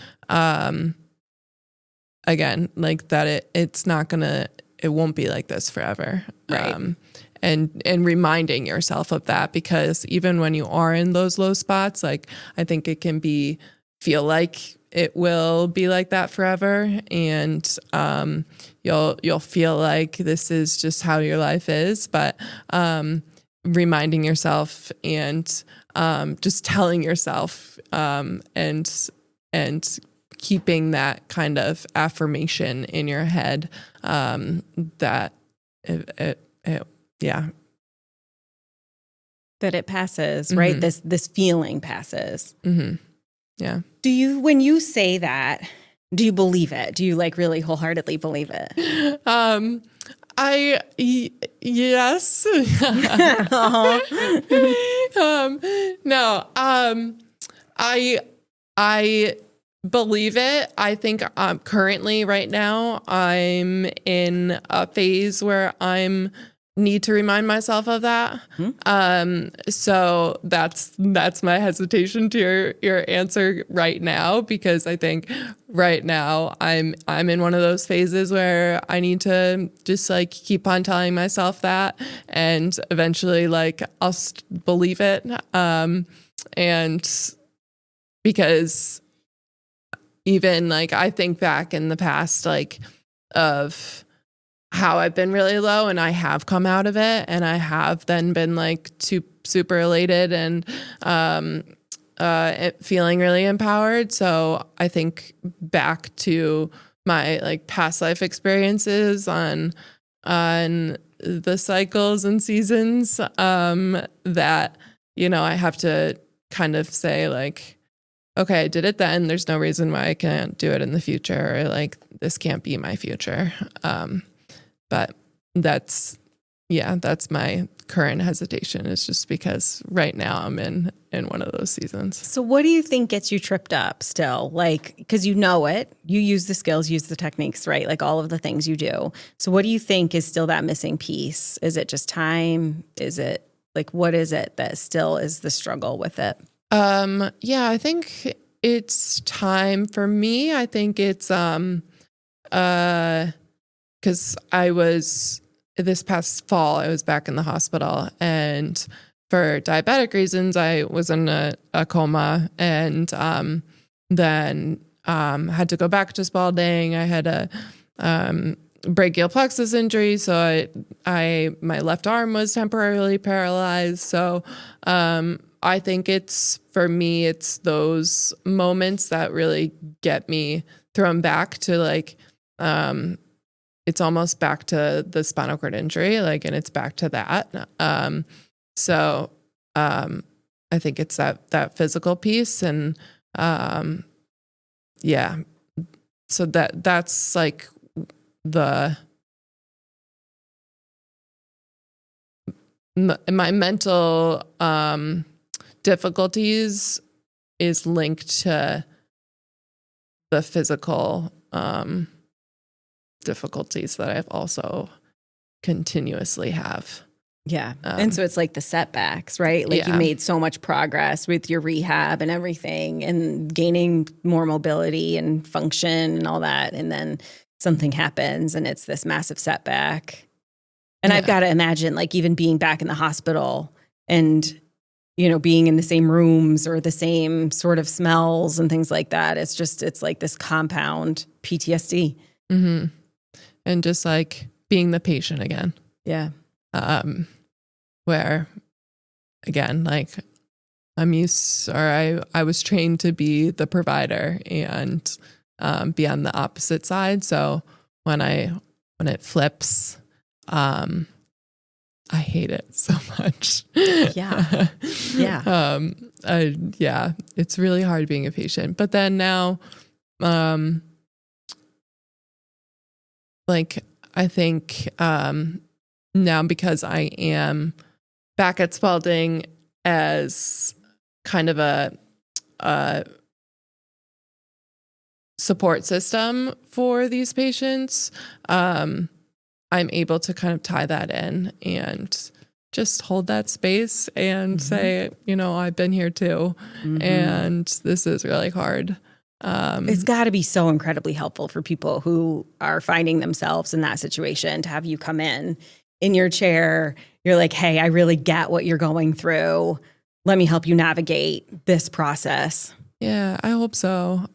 again, like that it's not gonna, it won't be like this forever. Right. And reminding yourself of that, because even when you are in those low spots, like I think it can feel like it will be like that forever. And you'll feel like this is just how your life is. But reminding yourself and just telling yourself and keeping that kind of affirmation in your head, that that it passes, right? This feeling passes. Yeah. Do you, when you say that, do you believe it? Do you like really wholeheartedly believe it? Yes. No. I believe it. I think currently right now I'm in a phase where I'm need to remind myself of that. So that's my hesitation to your answer right now, because I think right now I'm in one of those phases where I need to just like keep on telling myself that, and eventually like I'll believe it. And because even like I think back in the past, like of how I've been really low and I have come out of it, and I have then been like super elated and feeling really empowered. So I think back to my like past life experiences on the cycles and seasons, that, I have to kind of say like, okay, I did it then. There's no reason why I can't do it in the future. Or like, this can't be my future. But that's my current hesitation, is just because right now I'm in one of those seasons. So what do you think gets you tripped up still? Like, because you know it, you use the skills, use the techniques, right? Like all of the things you do. So what do you think is still that missing piece? Is it just time? Is it like, what is it that still is the struggle with it? Yeah, I think it's time for me. I think it's, because I was this past fall, I was back in the hospital, and for diabetic reasons, I was in a coma, and then had to go back to Spalding. I had a brachial plexus injury, so my left arm was temporarily paralyzed. So I think for me, it's those moments that really get me thrown back to like, it's almost back to the spinal cord injury, like, and it's back to that. So I think it's that physical piece, and yeah, so that's like my mental difficulties is linked to the physical difficulties that I've also continuously have. Yeah. And so it's like the setbacks, right? Like you made so much progress with your rehab and everything and gaining more mobility and function and all that. And then something happens and it's this massive setback. And I've got to imagine like even being back in the hospital and, you know, being in the same rooms or the same sort of smells and things like that. It's like this compound PTSD. Mm-hmm. And just like being the patient again. Yeah. Where again, like I was trained to be the provider and be on the opposite side. So when it flips, I hate it so much. Yeah. Yeah. It's really hard being a patient. But then now, like I think now because I am back at Spalding as kind of a support system for these patients, I'm able to kind of tie that in and just hold that space and say, you know, I've been here too, and this is really hard. It's got to be so incredibly helpful for people who are finding themselves in that situation to have you come in your chair. You're like, hey, I really get what you're going through. Let me help you navigate this process. Yeah, I hope so.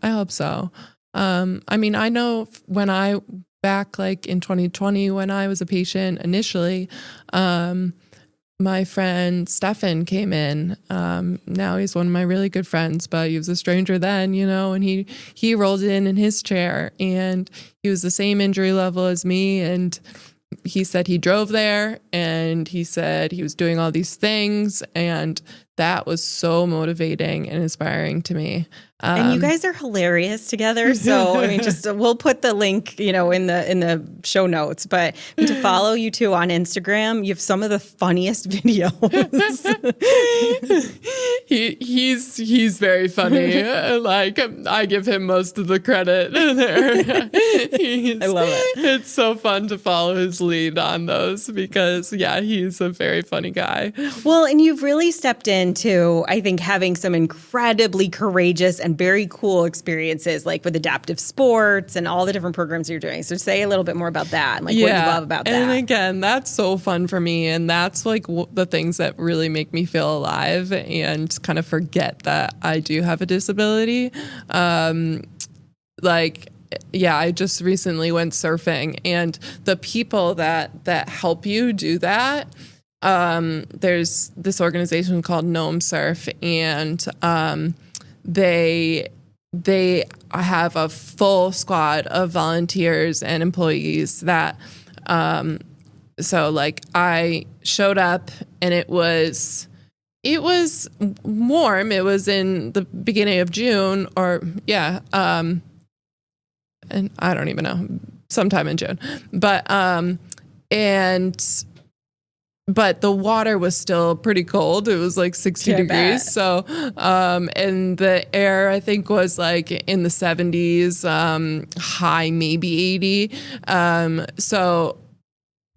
I mean, I know when I back like in 2020, when I was a patient initially, my friend Stefan came in. Now he's one of my really good friends, but he was a stranger then, you know, and he rolled in his chair and he was the same injury level as me. And he said he drove there and he said he was doing all these things. And that was so motivating and inspiring to me. And you guys are hilarious together. So I mean, we'll put the link, you know, in the show notes. But to follow you two on Instagram, you have some of the funniest videos. He's very funny. Like I give him most of the credit there. I love it. It's so fun to follow his lead on those because he's a very funny guy. Well, and you've really stepped into, I think, having some incredibly courageous and very cool experiences, like with adaptive sports and all the different programs you're doing. So say a little bit more about that and like what you love about that. And again, that's so fun for me. And that's like the things that really make me feel alive and kind of forget that I do have a disability. I just recently went surfing, and the people that help you do that, there's this organization called Gnome Surf, and they have a full squad of volunteers and employees that so like I showed up and it was warm. It was in the beginning of June and I don't even know, sometime in June. But the water was still pretty cold. It was like 60 degrees. So, and the air, I think, was like in the 70s, high, maybe 80. So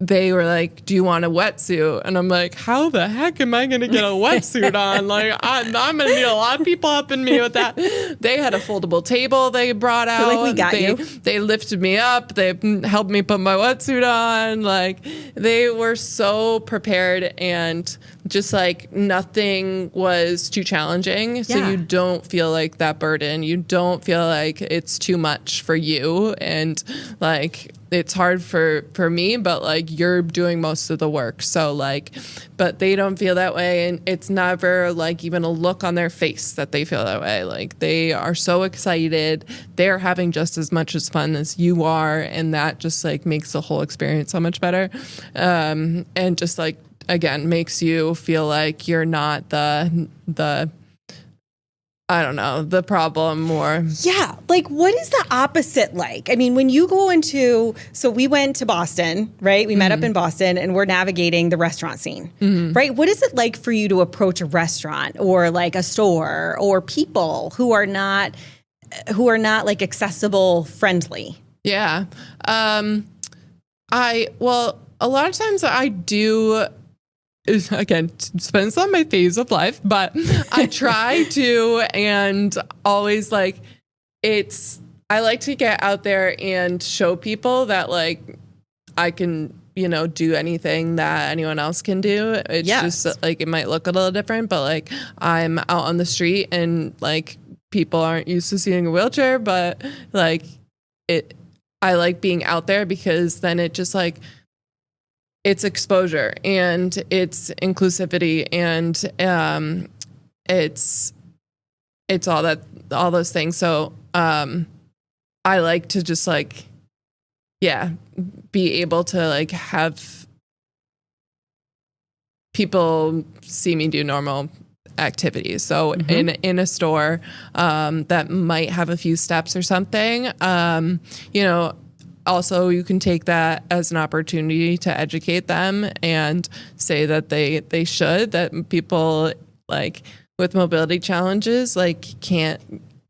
they were like, do you want a wetsuit? And I'm like, how the heck am I going to get a wetsuit on? Like, I'm going to need a lot of people helping me with that. They had a foldable table they brought out. Like, we got you. They lifted me up. They helped me put my wetsuit on. Like, they were so prepared, and just like nothing was too challenging. So you don't feel like that burden. You don't feel like it's too much for you. And like, it's hard for me, but like you're doing most of the work. So like, but they don't feel that way. And it's never like even a look on their face that they feel that way. Like they are so excited. They're having just as much as fun as you are. And that just like makes the whole experience so much better. And just like, again, makes you feel like you're not the I don't know, the problem or... Yeah. Like, what is the opposite like? I mean, when you go into... So we went to Boston, right? We met up in Boston, and we're navigating the restaurant scene, right? What is it like for you to approach a restaurant or like a store or people who are not like accessible friendly? Yeah. Well, a lot of times I do... Again, depends on my phase of life, but I try to, and always like I like to get out there and show people that like I can, do anything that anyone else can do. It's just like, it might look a little different, but like I'm out on the street and like people aren't used to seeing a wheelchair, but like I like being out there because then it just like, it's exposure and it's inclusivity and it's all those things. So I like to just like be able to like have people see me do normal activities. So in a store that might have a few steps or something, also, you can take that as an opportunity to educate them and say that they should, that people like with mobility challenges like can't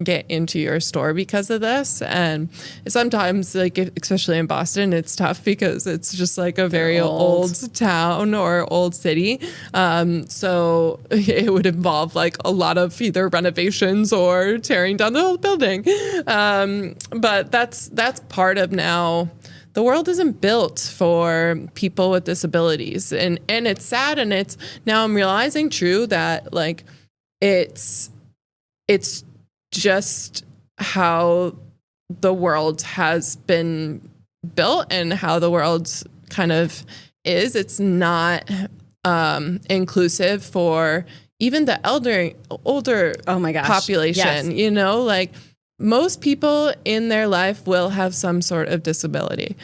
get into your store because of this. And sometimes like, especially in Boston, it's tough because it's just like a very old town or old city. So it would involve like a lot of either renovations or tearing down the whole building. But that's part of now. The world isn't built for people with disabilities, and it's sad. And it's now I'm realizing that like it's just how the world has been built and how the world kind of is. It's not inclusive for even the older population. Yes. Like most people in their life will have some sort of disability,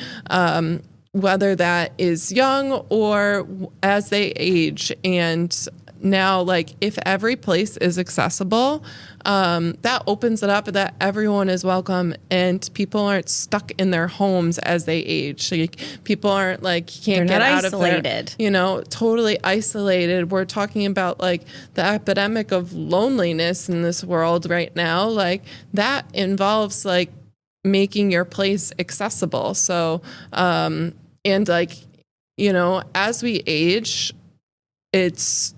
whether that is young or as they age. And now, like, if every place is accessible, that opens it up that everyone is welcome and people aren't stuck in their homes as they age. Like, people aren't like, can't get out isolated. of their, totally isolated. We're talking about like the epidemic of loneliness in this world right now. Like, that involves like making your place accessible. So, and like, as we age, it's,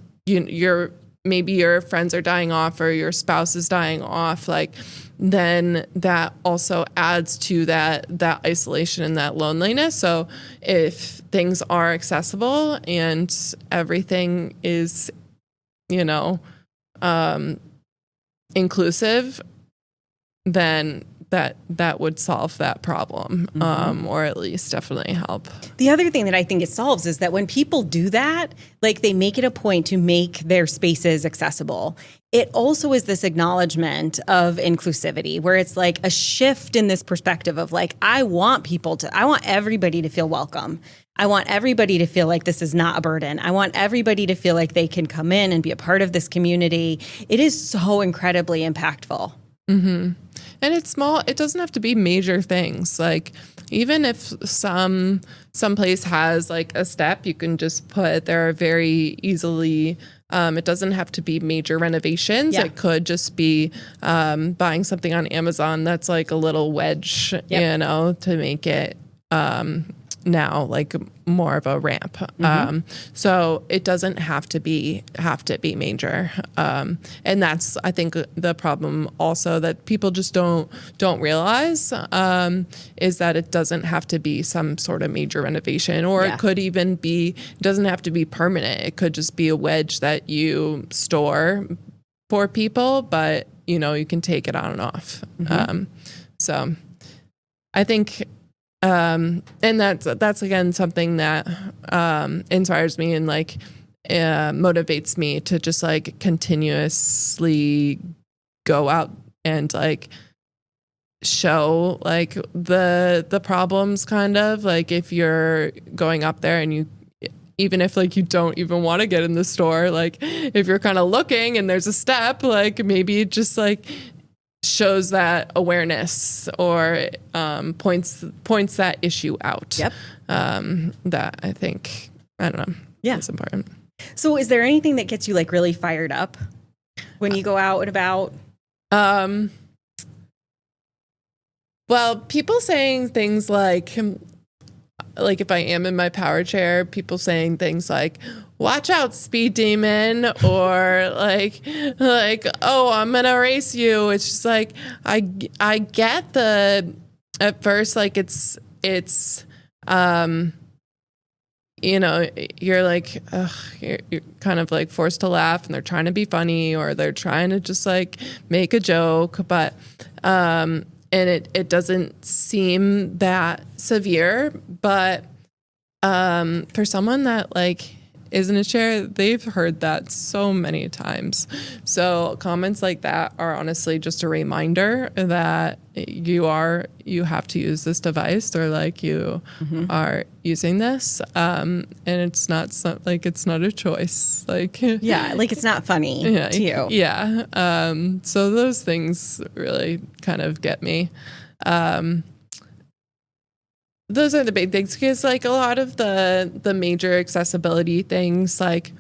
maybe your friends are dying off or your spouse is dying off, like then that also adds to that isolation and that loneliness. So if things are accessible and everything is, inclusive, then that would solve that problem, or at least definitely help. The other thing that I think it solves is that when people do that, like they make it a point to make their spaces accessible. It also is this acknowledgement of inclusivity where it's like a shift in this perspective of like, I want everybody to feel welcome. I want everybody to feel like this is not a burden. I want everybody to feel like they can come in and be a part of this community. It is so incredibly impactful. Mm-hmm. And it's small. It doesn't have to be major things. Like even if some place has like a step, you can just put there very easily. It doesn't have to be major renovations. Yeah. It could just be buying something on Amazon that's like a little wedge, to make it now like more of a ramp. So it doesn't have to be major. And that's, I think, the problem also that people just don't realize, is that it doesn't have to be some sort of major renovation, or it could even be, it doesn't have to be permanent. It could just be a wedge that you store for people, but you can take it on and off. So I think, and that's again something that inspires me and like motivates me to just like continuously go out and like show like the problems, kind of like if you're going up there and even if like you don't even want to get in the store, like if you're kind of looking and there's a step, like maybe it just like shows that awareness or points that issue out. That I think, I don't know. It's important. So is there anything that gets you like really fired up when you go out and about? Well, people saying things like if I am in my power chair, people saying things like, watch out, speed demon, or like, oh, I'm going to erase you. It's just like, I get at first, like it's, you're like, ugh, you're kind of like forced to laugh and they're trying to be funny or they're trying to just like make a joke. But, and it doesn't seem that severe, but for someone that like is in a chair, they've heard that so many times. So comments like that are honestly just a reminder that you have to use this device, or like you are using this, and it's not it's not a choice. Like like it's not funny to you. So those things really kind of get me. Those are the big things, because like a lot of the major accessibility things, like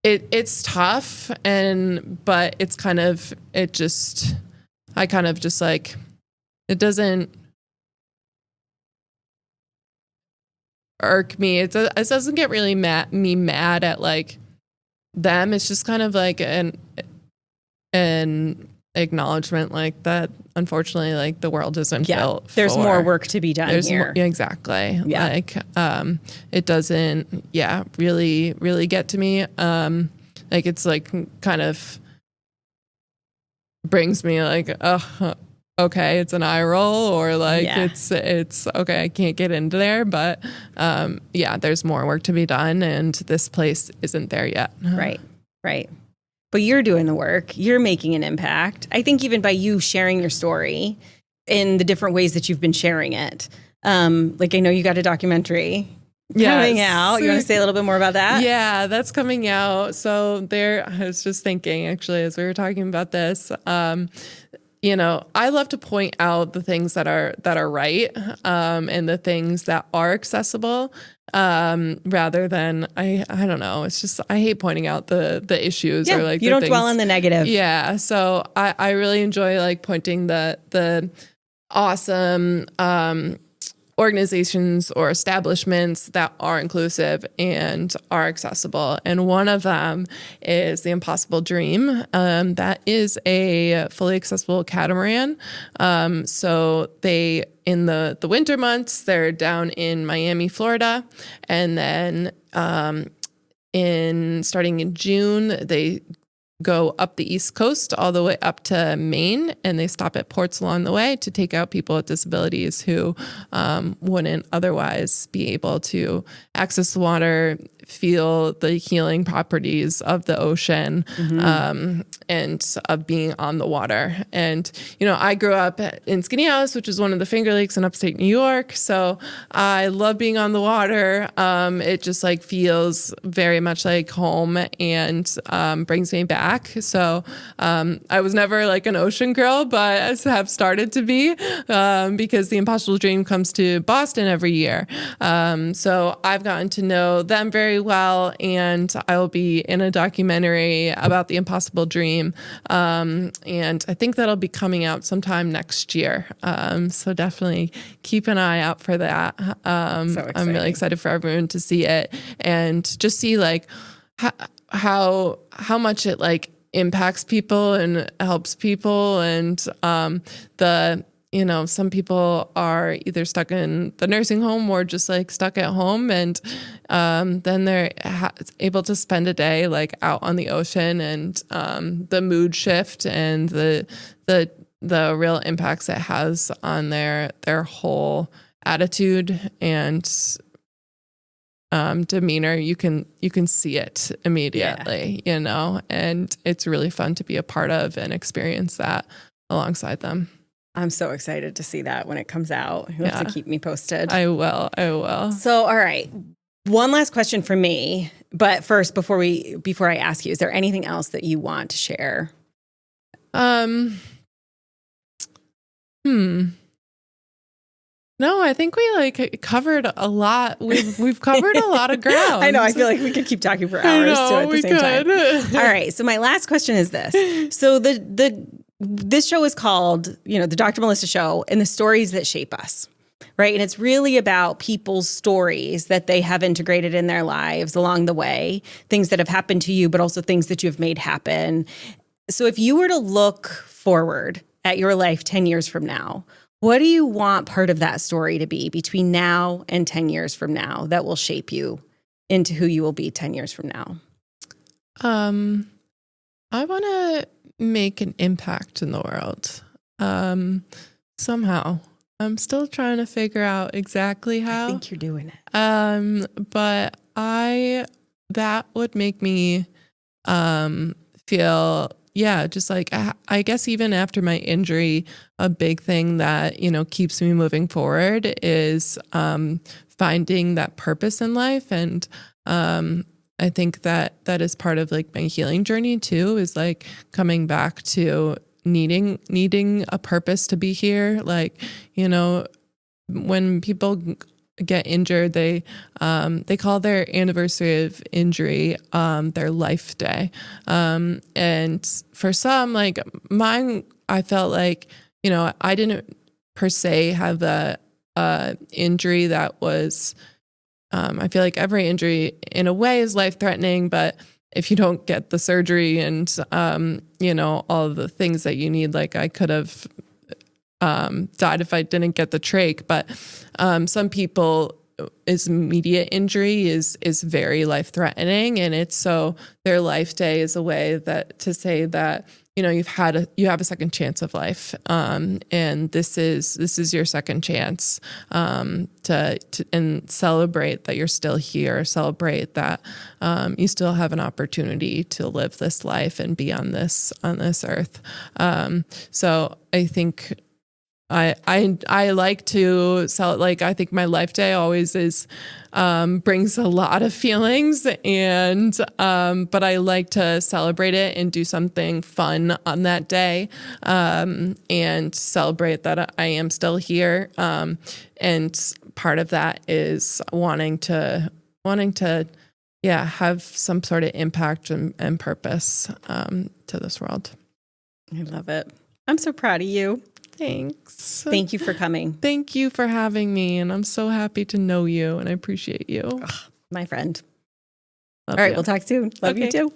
it's tough, but it's kind of, it doesn't irk me. It doesn't get really mad at like them. It's just kind of like an acknowledgement like that, unfortunately, like the world isn't built for. There's more work to be done here. Exactly. Like it doesn't really get to me. Like it's like kind of brings me like, oh, okay, it's an eye roll, or like it's okay, I can't get into there, but there's more work to be done, and this place isn't there yet. Right. But you're doing the work. You're making an impact. I think even by you sharing your story in the different ways that you've been sharing it. Like I know you got a documentary coming out. You want to say a little bit more about that? Yeah, that's coming out. So I was just thinking actually as we were talking about this, I love to point out the things that are right, and the things that are accessible, rather than I don't know. It's just, I hate pointing out the issues, or like you don't dwell on the negative. Yeah. So I really enjoy like pointing the awesome, organizations or establishments that are inclusive and are accessible. And one of them is the Impossible Dream. That is a fully accessible catamaran. So they, in the winter months, they're down in Miami, Florida. And then starting in June, they go up the East Coast all the way up to Maine, and they stop at ports along the way to take out people with disabilities who wouldn't otherwise be able to access the water, feel the healing properties of the ocean, and of being on the water. And, I grew up in Skinny House, which is one of the Finger Lakes in upstate New York. So I love being on the water. It just like feels very much like home, and brings me back. So I was never like an ocean girl, but I have started to be, because the Impossible Dream comes to Boston every year. So I've gotten to know them very very well, and I will be in a documentary about the impossible dream. And I think that'll be coming out sometime next year. So definitely keep an eye out for that. I'm really excited for everyone to see it and just see like how much it like impacts people and helps people. And some people are either stuck in the nursing home or just like stuck at home. And then they're able to spend a day like out on the ocean, and the mood shift and the real impacts it has on their whole attitude and demeanor. You can see it immediately, and it's really fun to be a part of and experience that alongside them. I'm so excited to see that when it comes out. You'll have to keep me posted. I will. So, all right. One last question from me. But first, before I ask you, is there anything else that you want to share? No, I think we like covered a lot. We've covered a lot of ground. I know. I feel like we could keep talking for hours too at the same time. All right. So my last question is this. So this show is called, the Dr. Melissa Show, and the stories that shape us, right? And it's really about people's stories that they have integrated in their lives along the way, things that have happened to you, but also things that you've made happen. So if you were to look forward at your life 10 years from now, what do you want part of that story to be between now and 10 years from now that will shape you into who you will be 10 years from now? I want to make an impact in the world. Somehow. I'm still trying to figure out exactly how. I think you're doing it. But that would make me feel, just like, I guess even after my injury, a big thing that, keeps me moving forward is finding that purpose in life. And I think that is part of like my healing journey too, is like coming back to needing a purpose to be here. Like, when people get injured, they call their anniversary of injury their life day. And for some, like mine, I felt like, I didn't per se have a injury that was, I feel like every injury in a way is life-threatening, but if you don't get the surgery and, all of the things that you need, like I could have died if I didn't get the trach. But some people, immediate injury is very life-threatening, and it's so their life day is a way that to say that, you have a second chance of life, and this is your second chance to and celebrate that you're still here, celebrate that you still have an opportunity to live this life and be on this earth. So I think I like to sell, like, I think my life day always is, brings a lot of feelings, and, but I like to celebrate it and do something fun on that day, and celebrate that I am still here. And part of that is wanting to, have some sort of impact and purpose, to this world. I love it. I'm so proud of you. Thanks. Thank you for coming. Thank you for having me. And I'm so happy to know you, and I appreciate you. My friend. Love All right, you. we'll talk soon. Love you too.